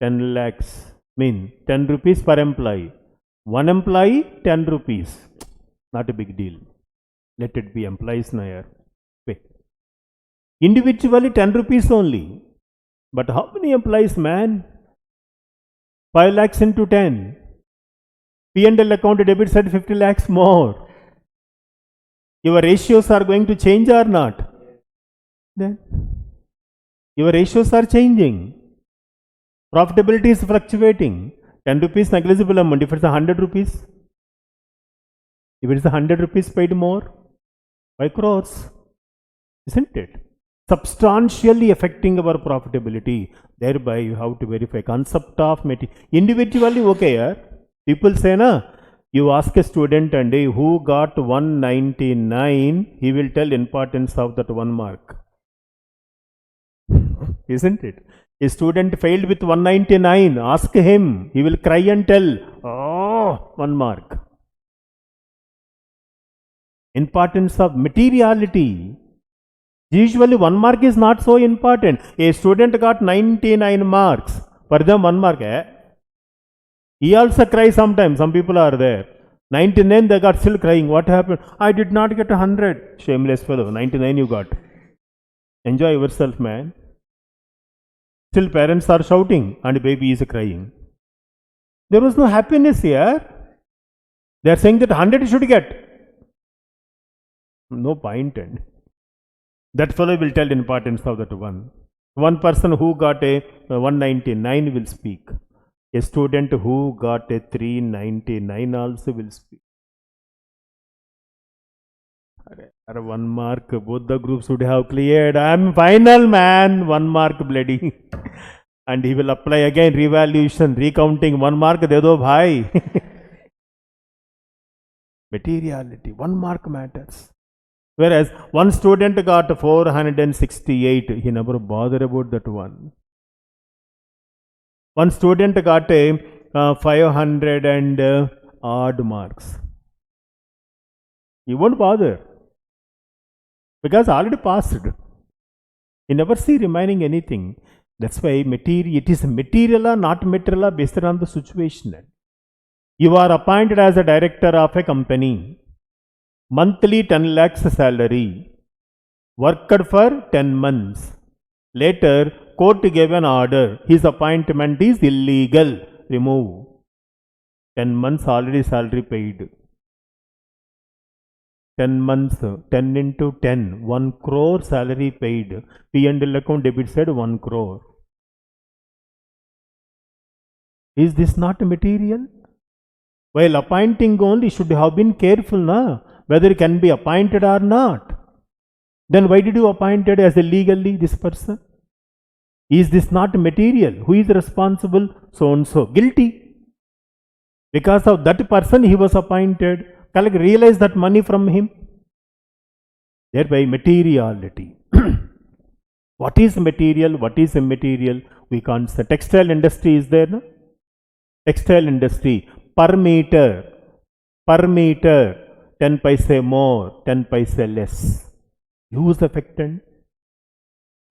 Speaker 1: 10 lakhs mean 10 rupees per employee. One employee, 10 rupees. Not a big deal. Let it be employees now. Pay. Individually 10 rupees only. But how many employees, man? 5 lakhs into 10. P&L account debit side 50 lakhs more. Your ratios are going to change or not? Then your ratios are changing. Profitability is fluctuating. 10 rupees negligible amount. If it's 100 rupees, if it is 100 rupees paid more, 5 crores, isn't it? Substantially affecting our profitability. Thereby you have to verify concept of material. Individually, okay, people say, na, you ask a student and who got 199, he will tell importance of that 1 mark. Isn't it? A student failed with 199, ask him, he will cry and tell, oh, 1 mark. Importance of materiality. Usually 1 mark is not so important. A student got 99 marks. For them 1 mark. He also cries sometimes. Some people are there. 99 they got still crying. What happened? I did not get 100. Shameless fellow. 99 you got. Enjoy yourself, man. Still parents are shouting and baby is crying. There was no happiness here. They are saying that 100 you should get. No point. And that fellow will tell the importance of that one. One person who got a 199 will speak. A student who got a 399 also will speak. 1 mark, both the groups would have cleared. I am final, man. 1 mark bloody. And he will apply again revaluation, recounting. 1 mark de do bhai. Materiality, 1 mark matters. Whereas one student got 468, he never bothered about that one. One student got a 500 and odd marks. He won't bother because already passed. He never see remaining anything. That's why it is material or not material based on the situation. You are appointed as a director of a company. Monthly 10 lakhs salary. Worked for 10 months. Later, court gave an order. His appointment is illegal. Remove. 10 months already salary paid. 10 months, 10 into 10, 1 crore salary paid. P&L account debit said 1 crore. Is this not material? While appointing only, should have been careful, na? Whether it can be appointed or not. Then why did you appoint it as illegally this person? Is this not material? Who is responsible? So and so. Guilty. Because of that person he was appointed. Realize that money from him. Thereby materiality. What is material? What is immaterial? We can't say. Textile industry is there, no? Textile industry. Per meter. 10 paise more, 10 paise less. Use affectant.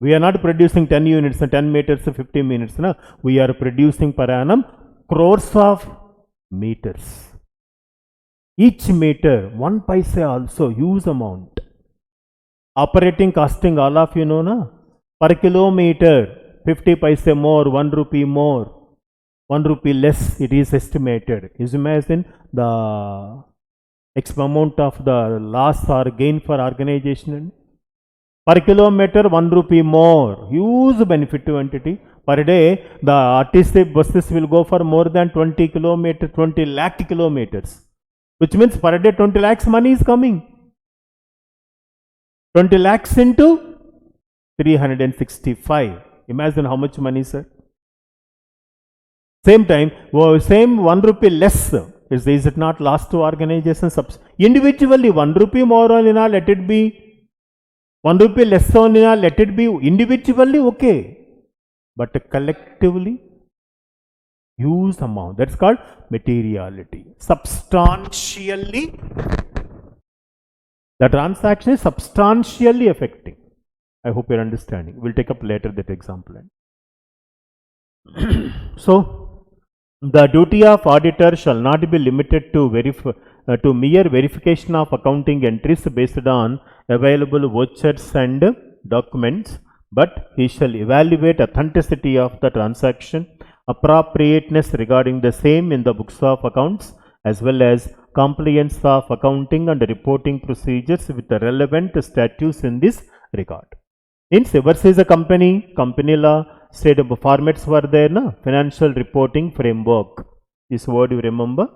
Speaker 1: We are not producing 10 units, 10 meters, 50 minutes. No? We are producing per annum crores of meters. Each meter, 1 paise also, huge amount. Operating costing, all of you know, na? Per kilometer, 50 paise more, 1 rupee more, 1 rupee less, it is estimated. Is imagine the X amount of the loss or gain for organization. Per kilometer, 1 rupee more, huge benefit to entity. Per day, the artistic buses will go for more than 20 kilometers, 20 lakh kilometers. Which means per day 20 lakhs money is coming. 20 lakhs into 365. Imagine how much money, sir. Same time, same 1 rupee less. Is it not lost to organization? Individually, 1 rupee more only, let it be. 1 rupee less only, let it be. Individually, okay. But collectively, huge amount. That's called materiality. Substantially, the transaction is substantially affecting. I hope you're understanding. We'll take up later that example. So, the duty of auditor shall not be limited to mere verification of accounting entries based on available vouchers and documents, but he shall evaluate authenticity of the transaction, appropriateness regarding the same in the books of accounts, as well as compliance of accounting and reporting procedures with the relevant statutes in this regard. Means yours is a company law, state formats were there, na? Financial reporting framework. This word you remember?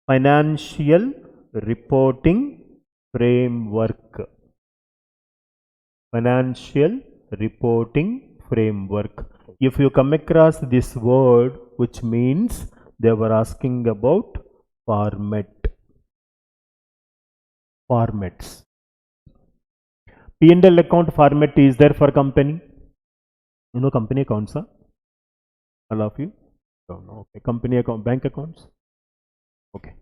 Speaker 1: Financial reporting framework. Financial reporting framework. If you come across this word, which means they were asking about formats. P&L account format is there for company. You know company accounts, huh? All of you? Don't know. Okay. Company account, bank accounts. Okay.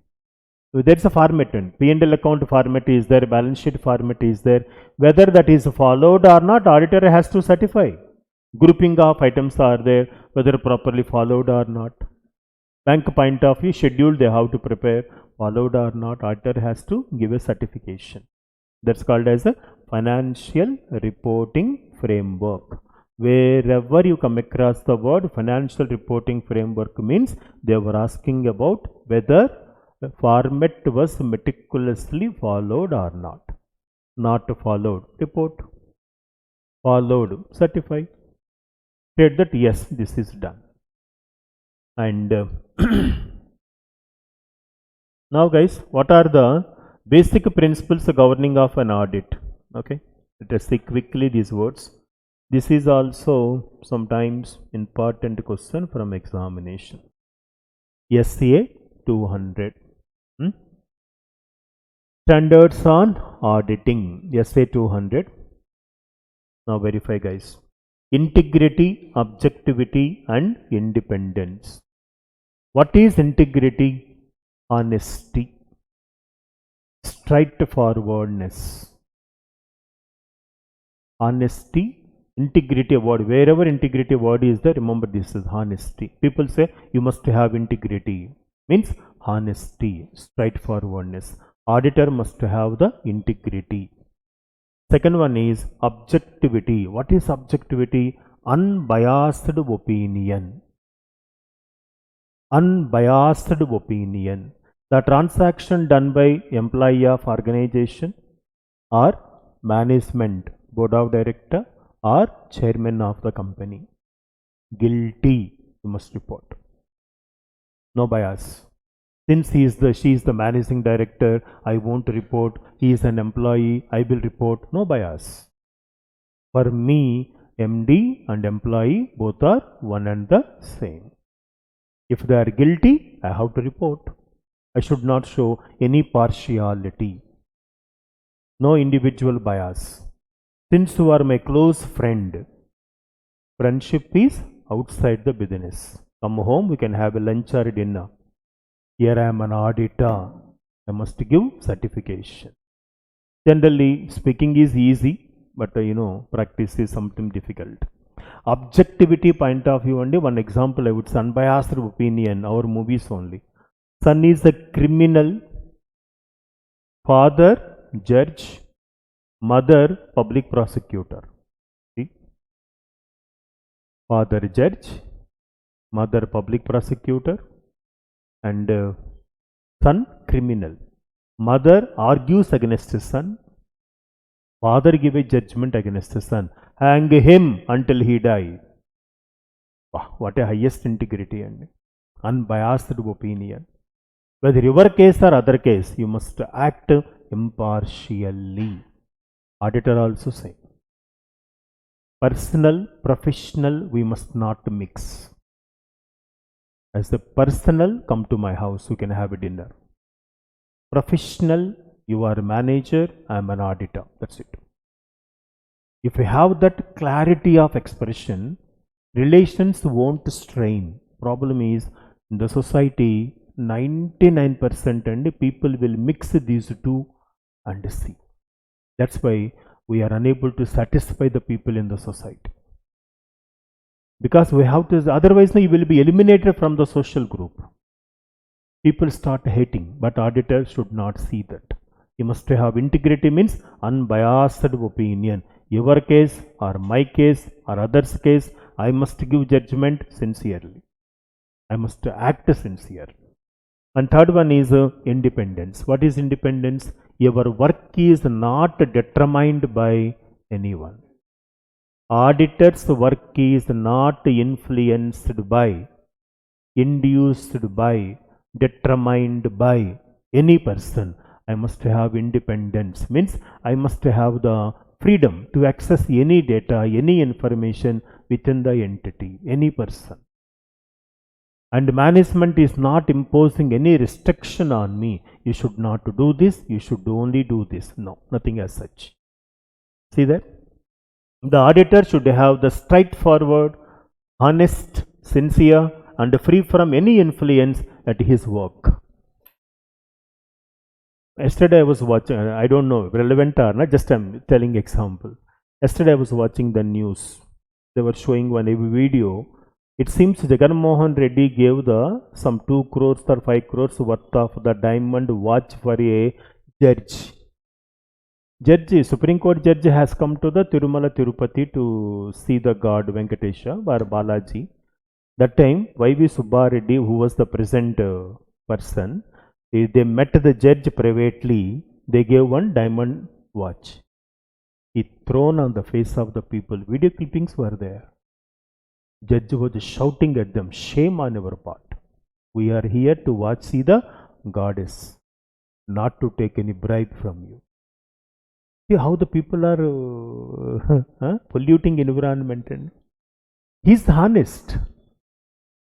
Speaker 1: So there's a format. P&L account format is there, balance sheet format is there. Whether that is followed or not, auditor has to certify. Grouping of items are there, whether properly followed or not. Bank point of view, schedule they have to prepare. followed or not, auditor has to give a certification. That's called as a financial reporting framework. Wherever you come across the word financial reporting framework means they were asking about whether the format was meticulously followed or not. Not followed, report. Followed, certify. State that yes, this is done. And now guys, what are the basic principles governing of an audit? Okay, let us see quickly these words. This is also sometimes important question from examination. SCA 200. Standards on auditing, SA 200. Now verify guys. Integrity, objectivity and independence. What is integrity? Honesty, straightforwardness. Honesty, integrity word, wherever integrity word is there, remember this is honesty. People say you must have integrity, means honesty, straightforwardness. Auditor must have the integrity. Second one is objectivity. What is objectivity? Unbiased opinion. Unbiased opinion. The transaction done by employee of organization or management, board of director or chairman of the company. Guilty, you must report. No bias. Since she is the managing director, I won't report. He is an employee, I will report. No bias. For me, MD and employee both are one and the same. If they are guilty, I have to report. I should not show any partiality. No individual bias. Since you are my close friend, friendship is outside the business. Come home, we can have a lunch or dinner. Here I am an auditor. I must give certification. Generally, speaking is easy, but practice is something difficult. Objectivity point of view only, one example I would say, unbiased opinion, our movies only. Son is a criminal, father judge, mother public prosecutor. See? Father judge, mother public prosecutor, and son criminal. Mother argues against his son, father give a judgment against his son. Hang him until he die. Wow, what a highest integrity and unbiased opinion. Whether your case or other case, you must act impartially. Auditor also say. Personal, professional, we must not mix. As the personal, come to my house, you can have a dinner. Professional, you are a manager, I am an auditor. That's it. If you have that clarity of expression, relations won't strain. Problem is, in the society, 99% and people will mix these two and see. That's why we are unable to satisfy the people in the society. Because we have to, otherwise you will be eliminated from the social group. People start hating, but auditors should not see that. You must have integrity, means unbiased opinion. Your case or my case or others' case, I must give judgment sincerely. I must act sincerely. And third one is independence. What is independence? Your work is not determined by anyone. Auditor's work is not influenced by, induced by, determined by any person. I must have independence, means I must have the freedom to access any data, any information within the entity, any person. And management is not imposing any restriction on me. You should not do this, you should only do this. No, nothing as such. See that? The auditor should have the straightforward, honest, sincere and free from any influence at his work. Yesterday I was watching, I don't know, relevant or not, just I'm telling example. Yesterday I was watching the news. They were showing one video. It seems Jagan Mohan Reddy gave the some 2 crores or 5 crores worth of the diamond watch for a judge. Supreme Court judge has come to the Tirumala Tirupati to see the god Venkatesha or Balaji. That time, Y.V. Subba Reddy, who was the present person, they met the judge privately. They gave one diamond watch. It thrown on the face of the people. Video clippings were there. Judge was shouting at them, shame on your part. We are here to watch, see the goddess, not to take any bribe from you. See how the people are polluting environment. And he's honest.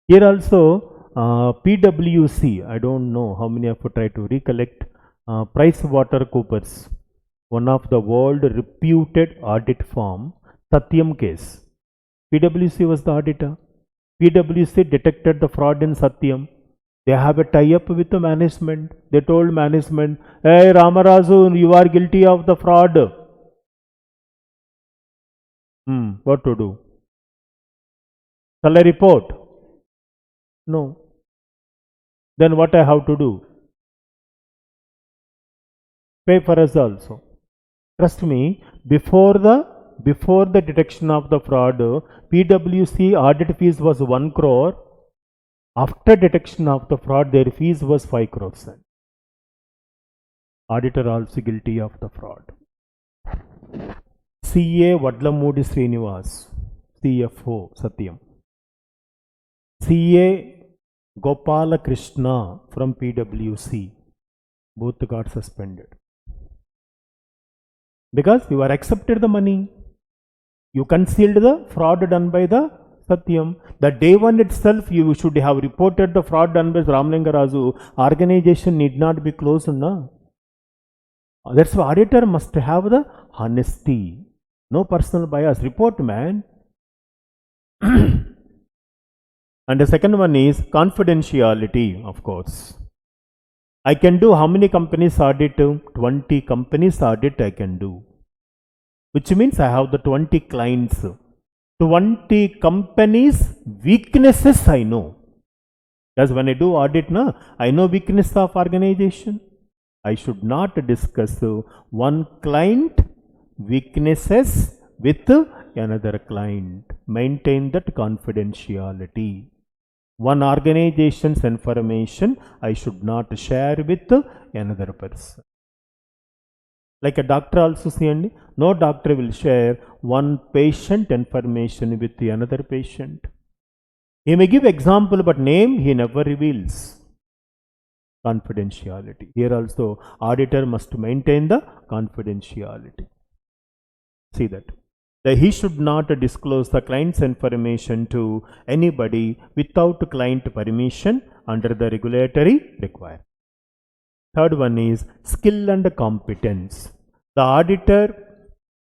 Speaker 1: Here also, PwC, I don't know how many of you try to recollect, PricewaterhouseCoopers, one of the world reputed audit firm, Satyam case. PwC was the auditor. PwC detected the fraud in Satyam. They have a tie-up with the management. They told management, hey Ramarazu, you are guilty of the fraud. What to do? Shall I report? No. Then what I have to do? Pay for us also. Trust me, before the detection of the fraud, PwC audit fees was 1 crore. After detection of the fraud, their fees was 5 crores. Auditor also guilty of the fraud. CA Vadlamudi Srinivas, CFO Satyam. CA Gopala Krishna from PwC, both got suspended. Because you are accepted the money. You concealed the fraud done by the Satyam. The day one itself you should have reported the fraud done by Ramlinga Razu. Organization need not be closed. No? That's why auditor must have the honesty. No personal bias. Report, man. And the second one is confidentiality, of course. I can do how many companies audit? 20 companies audit I can do. Which means I have the 20 clients. 20 companies weaknesses I know. Because when I do audit, I know weakness of organization. I should not discuss one client weaknesses with another client. Maintain that confidentiality. One organization's information I should not share with another person. Like a doctor also see, no doctor will share one patient information with another patient. He may give example, but name he never reveals. Confidentiality. Here also, auditor must maintain the confidentiality. See that. He should not disclose the client's information to anybody without client permission under the regulatory requirement. Third one is skill and competence. The auditor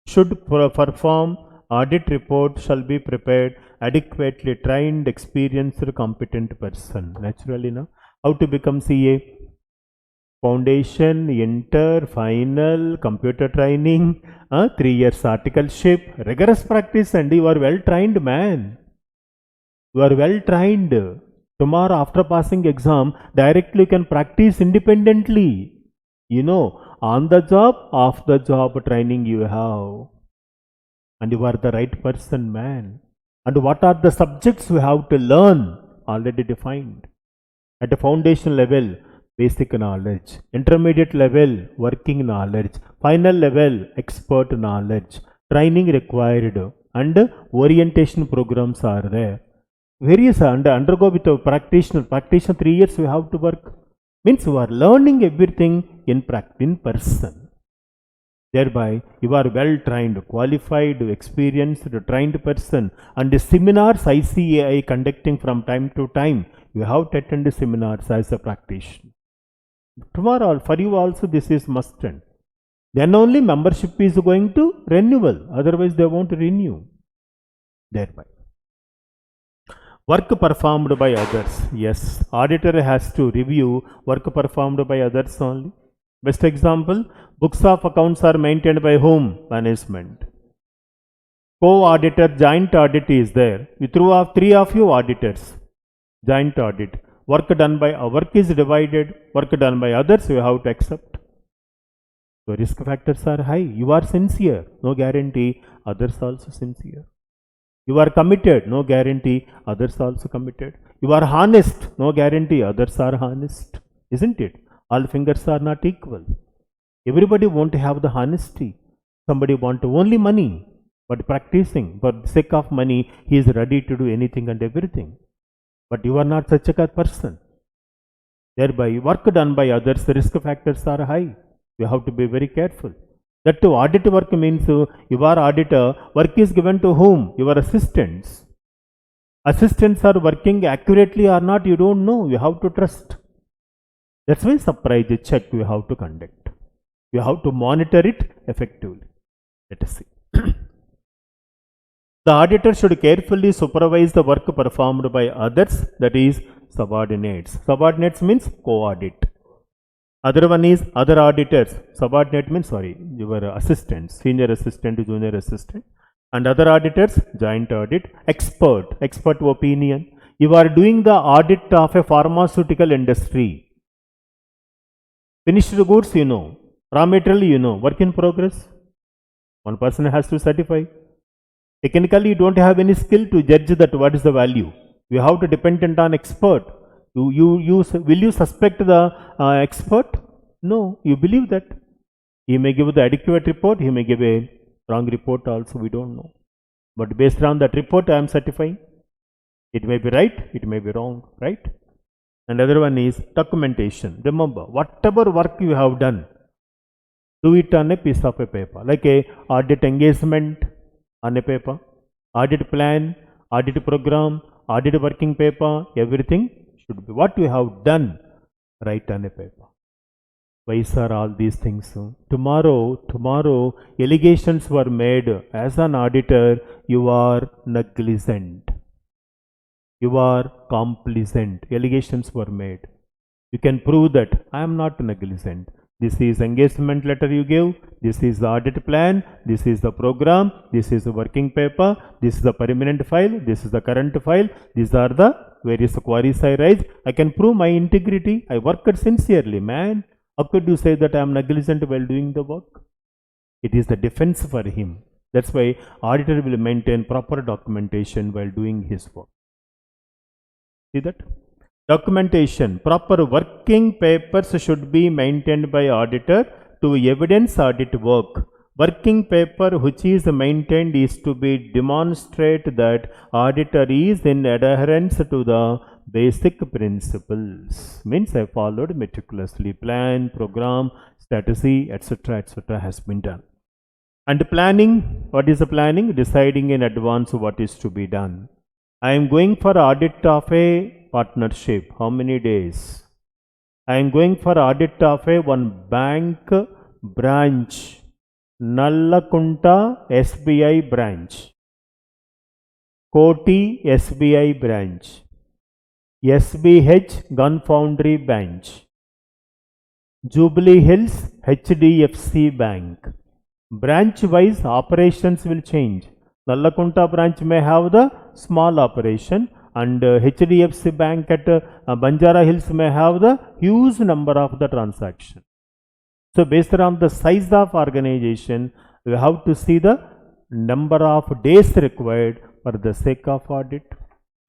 Speaker 1: should perform audit report shall be prepared adequately trained, experienced, competent person. Naturally, how to become CA? Foundation, inter, final, computer training, 3 years articleship, rigorous practice, and you are well trained, man. You are well trained. Tomorrow after passing exam, directly you can practice independently. On the job, off the job training you have. And you are the right person, man. And what are the subjects you have to learn? Already defined. At a foundation level, basic knowledge. Intermediate level, working knowledge. Final level, expert knowledge. Training required. And orientation programs are there. Various undergo with a practitioner. Practitioner 3 years you have to work. Means you are learning everything in person. Thereby, you are well trained, qualified, experienced, trained person. And the seminars ICAI conducting from time to time, you have to attend the seminars as a practitioner. Tomorrow, for you also, this is must. Then only membership is going to renewal. Otherwise, they won't renew. Thereby. Work performed by others. Yes, auditor has to review work performed by others only. Best example, books of accounts are maintained by whom? Management. Co-auditor, joint audit is there. You threw off three of you auditors. Joint audit. Work is divided. Work done by others, you have to accept. So risk factors are high. You are sincere, no guarantee others also sincere. You are committed, no guarantee others also committed. You are honest, no guarantee others are honest. Isn't it? All fingers are not equal. Everybody won't have the honesty. Somebody want only money, but practicing for the sake of money, he is ready to do anything and everything. But you are not such a person. Thereby, work done by others, the risk factors are high. You have to be very careful. That to audit work means you are auditor, work is given to whom? Your assistants. Assistants are working accurately or not, you don't know. You have to trust. That's why surprise check you have to conduct. You have to monitor it effectively. Let us see. The auditor should carefully supervise the work performed by others, that is subordinates. Subordinates means co-audit. Other one is other auditors. Subordinate means, your assistants, senior assistant, junior assistant. And other auditors, joint audit. Expert opinion. You are doing the audit of a pharmaceutical industry. Finished goods, you know. Raw material, you know. Work in progress. One person has to certify. Technically, you don't have any skill to judge that what is the value. You have to depend on expert. Will you suspect the expert? No, you believe that. He may give the adequate report, he may give a wrong report also, we don't know. But based on that report, I am certifying. It may be right, it may be wrong, right? And other one is documentation. Remember, whatever work you have done, do it on a piece of a paper, like a audit engagement on a paper, audit plan, audit program, audit working paper, everything should be what you have done, write on a paper. Why are all these things? Tomorrow, allegations were made. As an auditor, you are negligent. You are complacent. Allegations were made. You can prove that I am not negligent. This is engagement letter you give, this is the audit plan, this is the program, this is the working paper, this is the permanent file, this is the current file, these are the various queries I raise. I can prove my integrity. I worked sincerely, man. How could you say that I am negligent while doing the work? It is the defense for him. That's why auditor will maintain proper documentation while doing his work. See that? Documentation. Proper working papers should be maintained by auditor to evidence audit work. Working paper which is maintained is to be demonstrate that auditor is in adherence to the basic principles. Means I followed meticulously plan, program, strategy, etc. has been done. And planning, what is the planning? Deciding in advance what is to be done. I am going for audit of a partnership. How many days? I am going for audit of a one bank branch. Nallakunta SBI branch. Koti SBI branch. SBH Gun Foundry branch. Jubilee Hills HDFC Bank. Branch wise operations will change. Nallakunta branch may have the small operation and HDFC Bank at Banjara Hills may have the huge number of the transaction. So based on the size of organization, we have to see the number of days required for the sake of audit.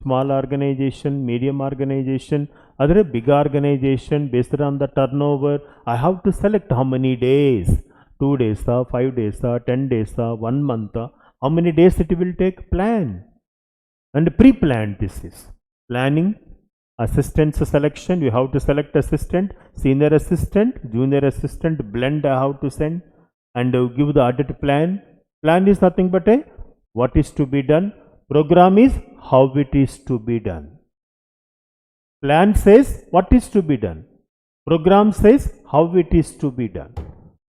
Speaker 1: Small organization, medium organization, other big organization, based on the turnover, I have to select how many days, 2 days, 5 days, 10 days, 1 month, how many days it will take, plan. And pre-planned this is. Planning, assistants selection, you have to select assistant, senior assistant, junior assistant, blend I have to send and give the audit plan. Plan is nothing but a what is to be done. Program is how it is to be done. Plan says what is to be done. Program says how it is to be done.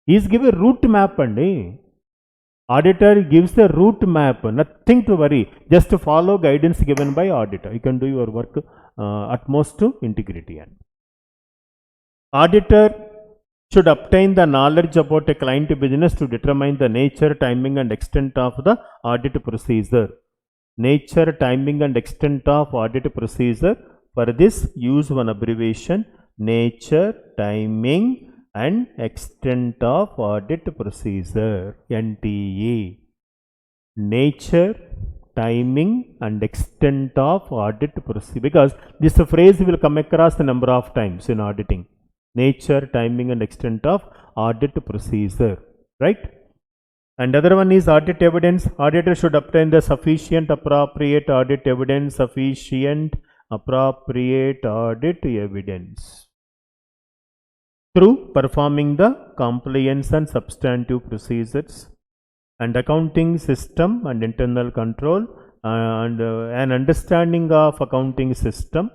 Speaker 1: He is given a route map and auditor gives the route map, nothing to worry, just to follow guidance given by auditor. You can do your work utmost to integrity. And auditor should obtain the knowledge about a client business to determine the nature, timing and extent of the audit procedure. Nature, timing and extent of audit procedure. For this, use one abbreviation: nature, timing and extent of audit procedure, NTA. Nature, timing and extent of audit procedure, because this phrase will come across a number of times in auditing. Nature, timing and extent of audit procedure, right? And other one is audit evidence. Auditor should obtain the sufficient appropriate audit evidence, sufficient appropriate audit evidence through performing the compliance and substantive procedures and accounting system and internal control and an understanding of accounting system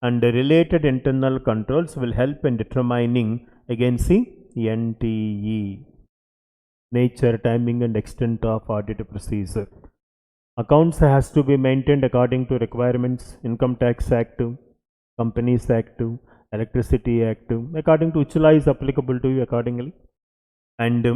Speaker 1: and related internal controls will help in determining against the NTE. Nature, timing and extent of audit procedure. Accounts has to be maintained according to requirements, Income Tax Act, Companies Act, Electricity Act, according to which law is applicable to you accordingly. And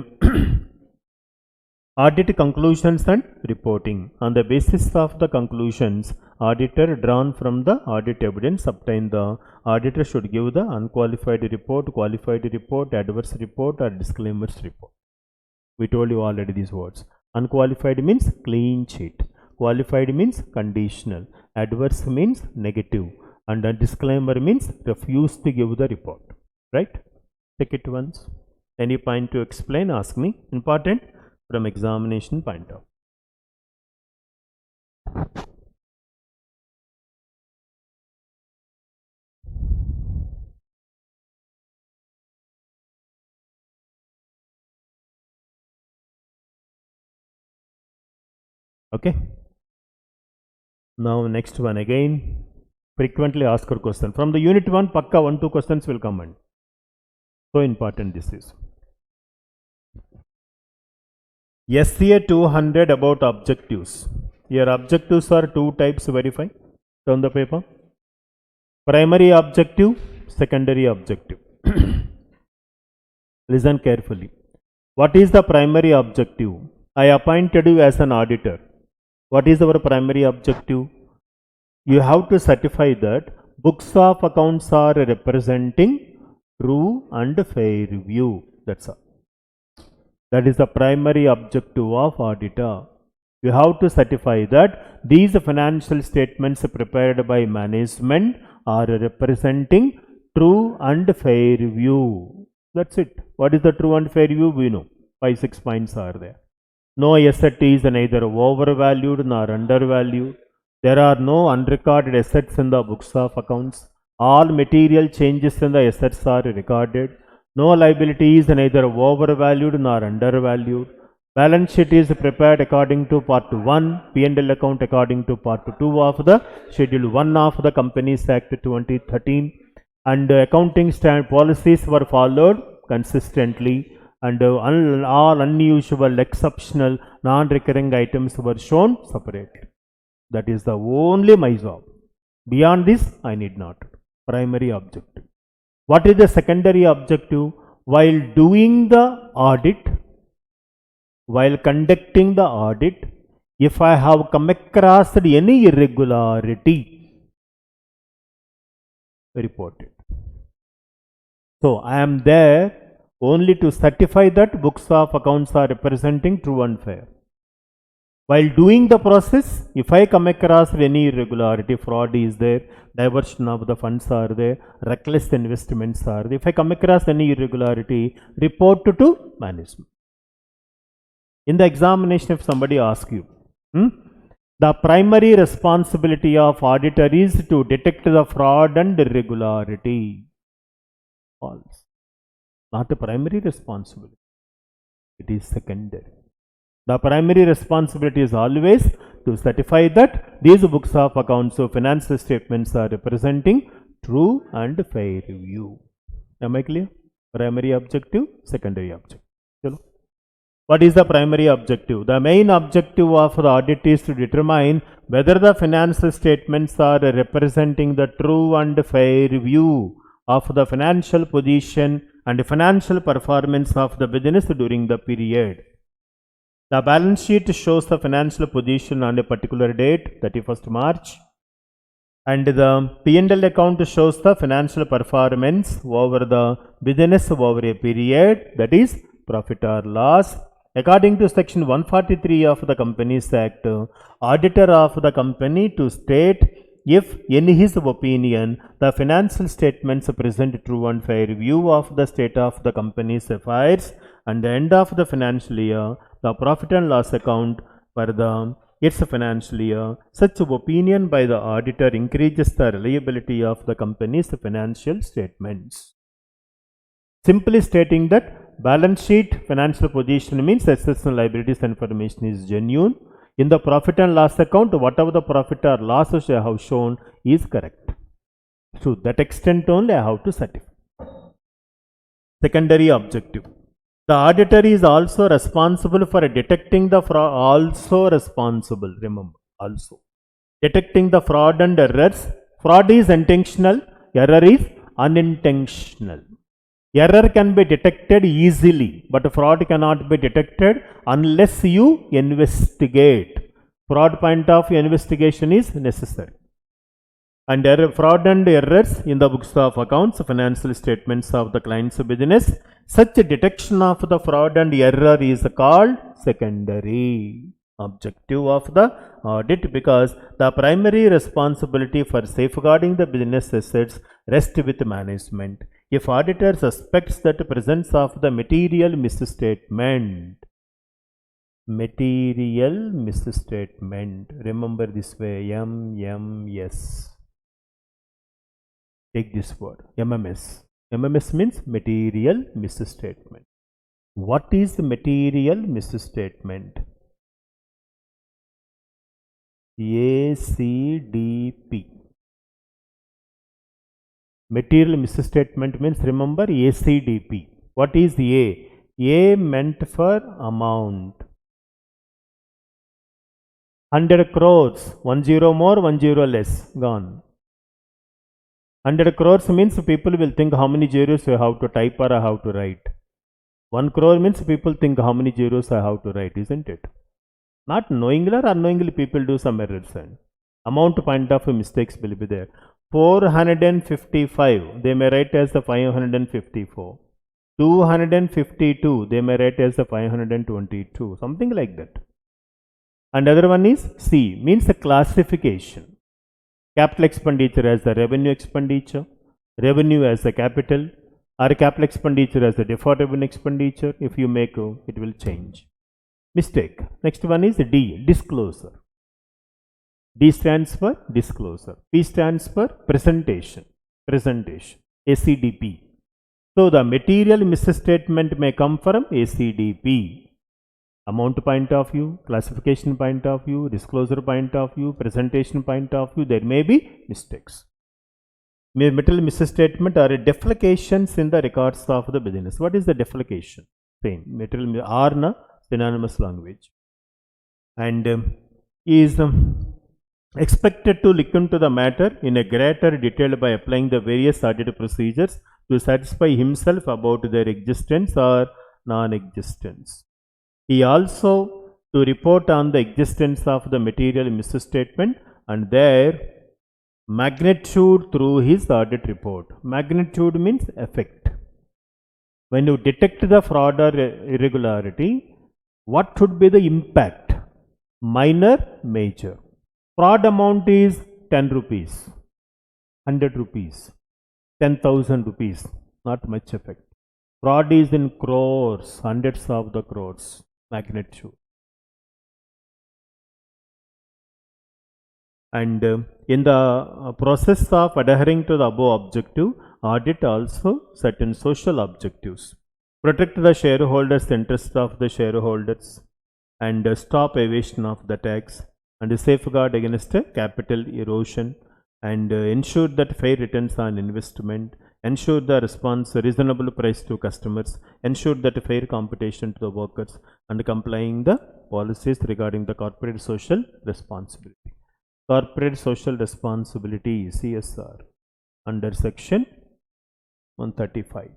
Speaker 1: audit conclusions and reporting. On the basis of the conclusions, auditor drawn from the audit evidence obtained, the auditor should give the unqualified report, qualified report, adverse report or disclaimers report. We told you already these words. Unqualified means clean sheet. Qualified means conditional. Adverse means negative. And a disclaimer means refuse to give the report. Right? Take it once. Any point to explain? Ask me. Important from examination point of. Okay. Now next one again. Frequently asked question. From the unit 1, pakka 1-2 questions will come in. So important this is. SCA 200 about objectives. Your objectives are two types, verify. Turn the paper. Primary objective, secondary objective. Listen carefully. What is the primary objective? I appointed you as an auditor. What is our primary objective? You have to certify that books of accounts are representing true and fair view. That's all. That is the primary objective of auditor. You have to certify that these financial statements prepared by management are representing true and fair view. That's it. What is the true and fair view? We know. 5-6 points are there. No asset is neither overvalued nor undervalued. There are no unrecorded assets in the books of accounts. All material changes in the assets are recorded. No liability is neither overvalued nor undervalued. Balance sheet is prepared according to part 1, P&L account according to part 2 of the Schedule 1 of the Companies Act 2013, and accounting policies were followed consistently, and all unusual, exceptional, non-recurring items were shown separately. That is the only my job. Beyond this, I need not. Primary objective. What is the secondary objective? While doing the audit, while conducting the audit, if I have come across any irregularity, report it. So, I am there only to certify that books of accounts are representing true and fair. While doing the process, if I come across any irregularity, fraud is there, diversion of the funds are there, reckless investments are there, if I come across any irregularity, report to management. In the examination, if somebody asks you, the primary responsibility of auditor is to detect the fraud and irregularity. False. Not a primary responsibility. It is secondary. The primary responsibility is always to certify that these books of accounts or financial statements are representing true and fair view. Am I clear? Primary objective, secondary objective. Chalo. What is the primary objective? The main objective of the audit is to determine whether the financial statements are representing the true and fair view of the financial position and financial performance of the business during the period. The balance sheet shows the financial position on a particular date, 31st March, and the P&L account shows the financial performance over the business over a period, that is profit or loss. According to section 143 of the Companies Act, auditor of the company to state if in his opinion the financial statements present true and fair view of the state of the company's affairs and the end of the financial year, the profit and loss account for its financial year, such opinion by the auditor increases the reliability of the company's financial statements. Simply stating that balance sheet financial position means assets and liabilities information is genuine. In the profit and loss account, whatever the profit or losses I have shown is correct. To that extent only I have to certify. Secondary objective. The auditor is also responsible for detecting the fraud, detecting the fraud and errors. Fraud is intentional, error is unintentional. Error can be detected easily, but fraud cannot be detected unless you investigate. Fraud point of investigation is necessary. And fraud and errors in the books of accounts, financial statements of the client's business. Such detection of the fraud and error is called secondary objective of the audit, because the primary responsibility for safeguarding the business assets rests with management. If auditor suspects that presence of the material misstatement, remember this way, MMS. Take this word, MMS. MMS means material misstatement. What is material misstatement? ACDP. Material misstatement means, remember, ACDP. What is A? A meant for amount. 100 crores, 10 more, 10 less, gone. 100 crores means people will think how many zeros you have to type or I have to write. 1 crore means people think how many zeros I have to write, isn't it? Not knowingly or unknowingly people do some errors, and amount point of mistakes will be there. 455, they may write as the 554. 252, they may write as the 522, something like that. And other one is C, means the classification. Capital expenditure as the revenue expenditure, revenue as the capital, or capital expenditure as the deferred revenue expenditure. If you make it will change. Mistake. Next one is D, disclosure. D stands for disclosure. P stands for presentation. ACDP. So the material misstatement may come from ACDP. Amount point of view, classification point of view, disclosure point of view, presentation point of view, there may be mistakes. Material misstatement are defalcations in the records of the business. What is the defalcation? Same. Material R na synonymous language. And is expected to look into the matter in a greater detail by applying the various audit procedures to satisfy himself about their existence or non-existence. He also to report on the existence of the material misstatement and their magnitude through his audit report. Magnitude means effect. When you detect the fraud or irregularity, what should be the impact? Minor, major. Fraud amount is 10 rupees, 100 rupees, 10,000 rupees, not much effect. Fraud is in crores, hundreds of the crores. Magnitude. And in the process of adhering to the above objective, audit also certain social objectives. Protect the shareholders' interest of the shareholders and stop evasion of the tax and safeguard against capital erosion and ensure that fair returns on investment, ensure the reasonable price to customers, ensure that fair competition to the workers, and complying the policies regarding the corporate social responsibility. Corporate social responsibility, CSR, under section 135.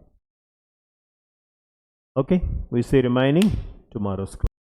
Speaker 1: Okay, we see remaining tomorrow's class.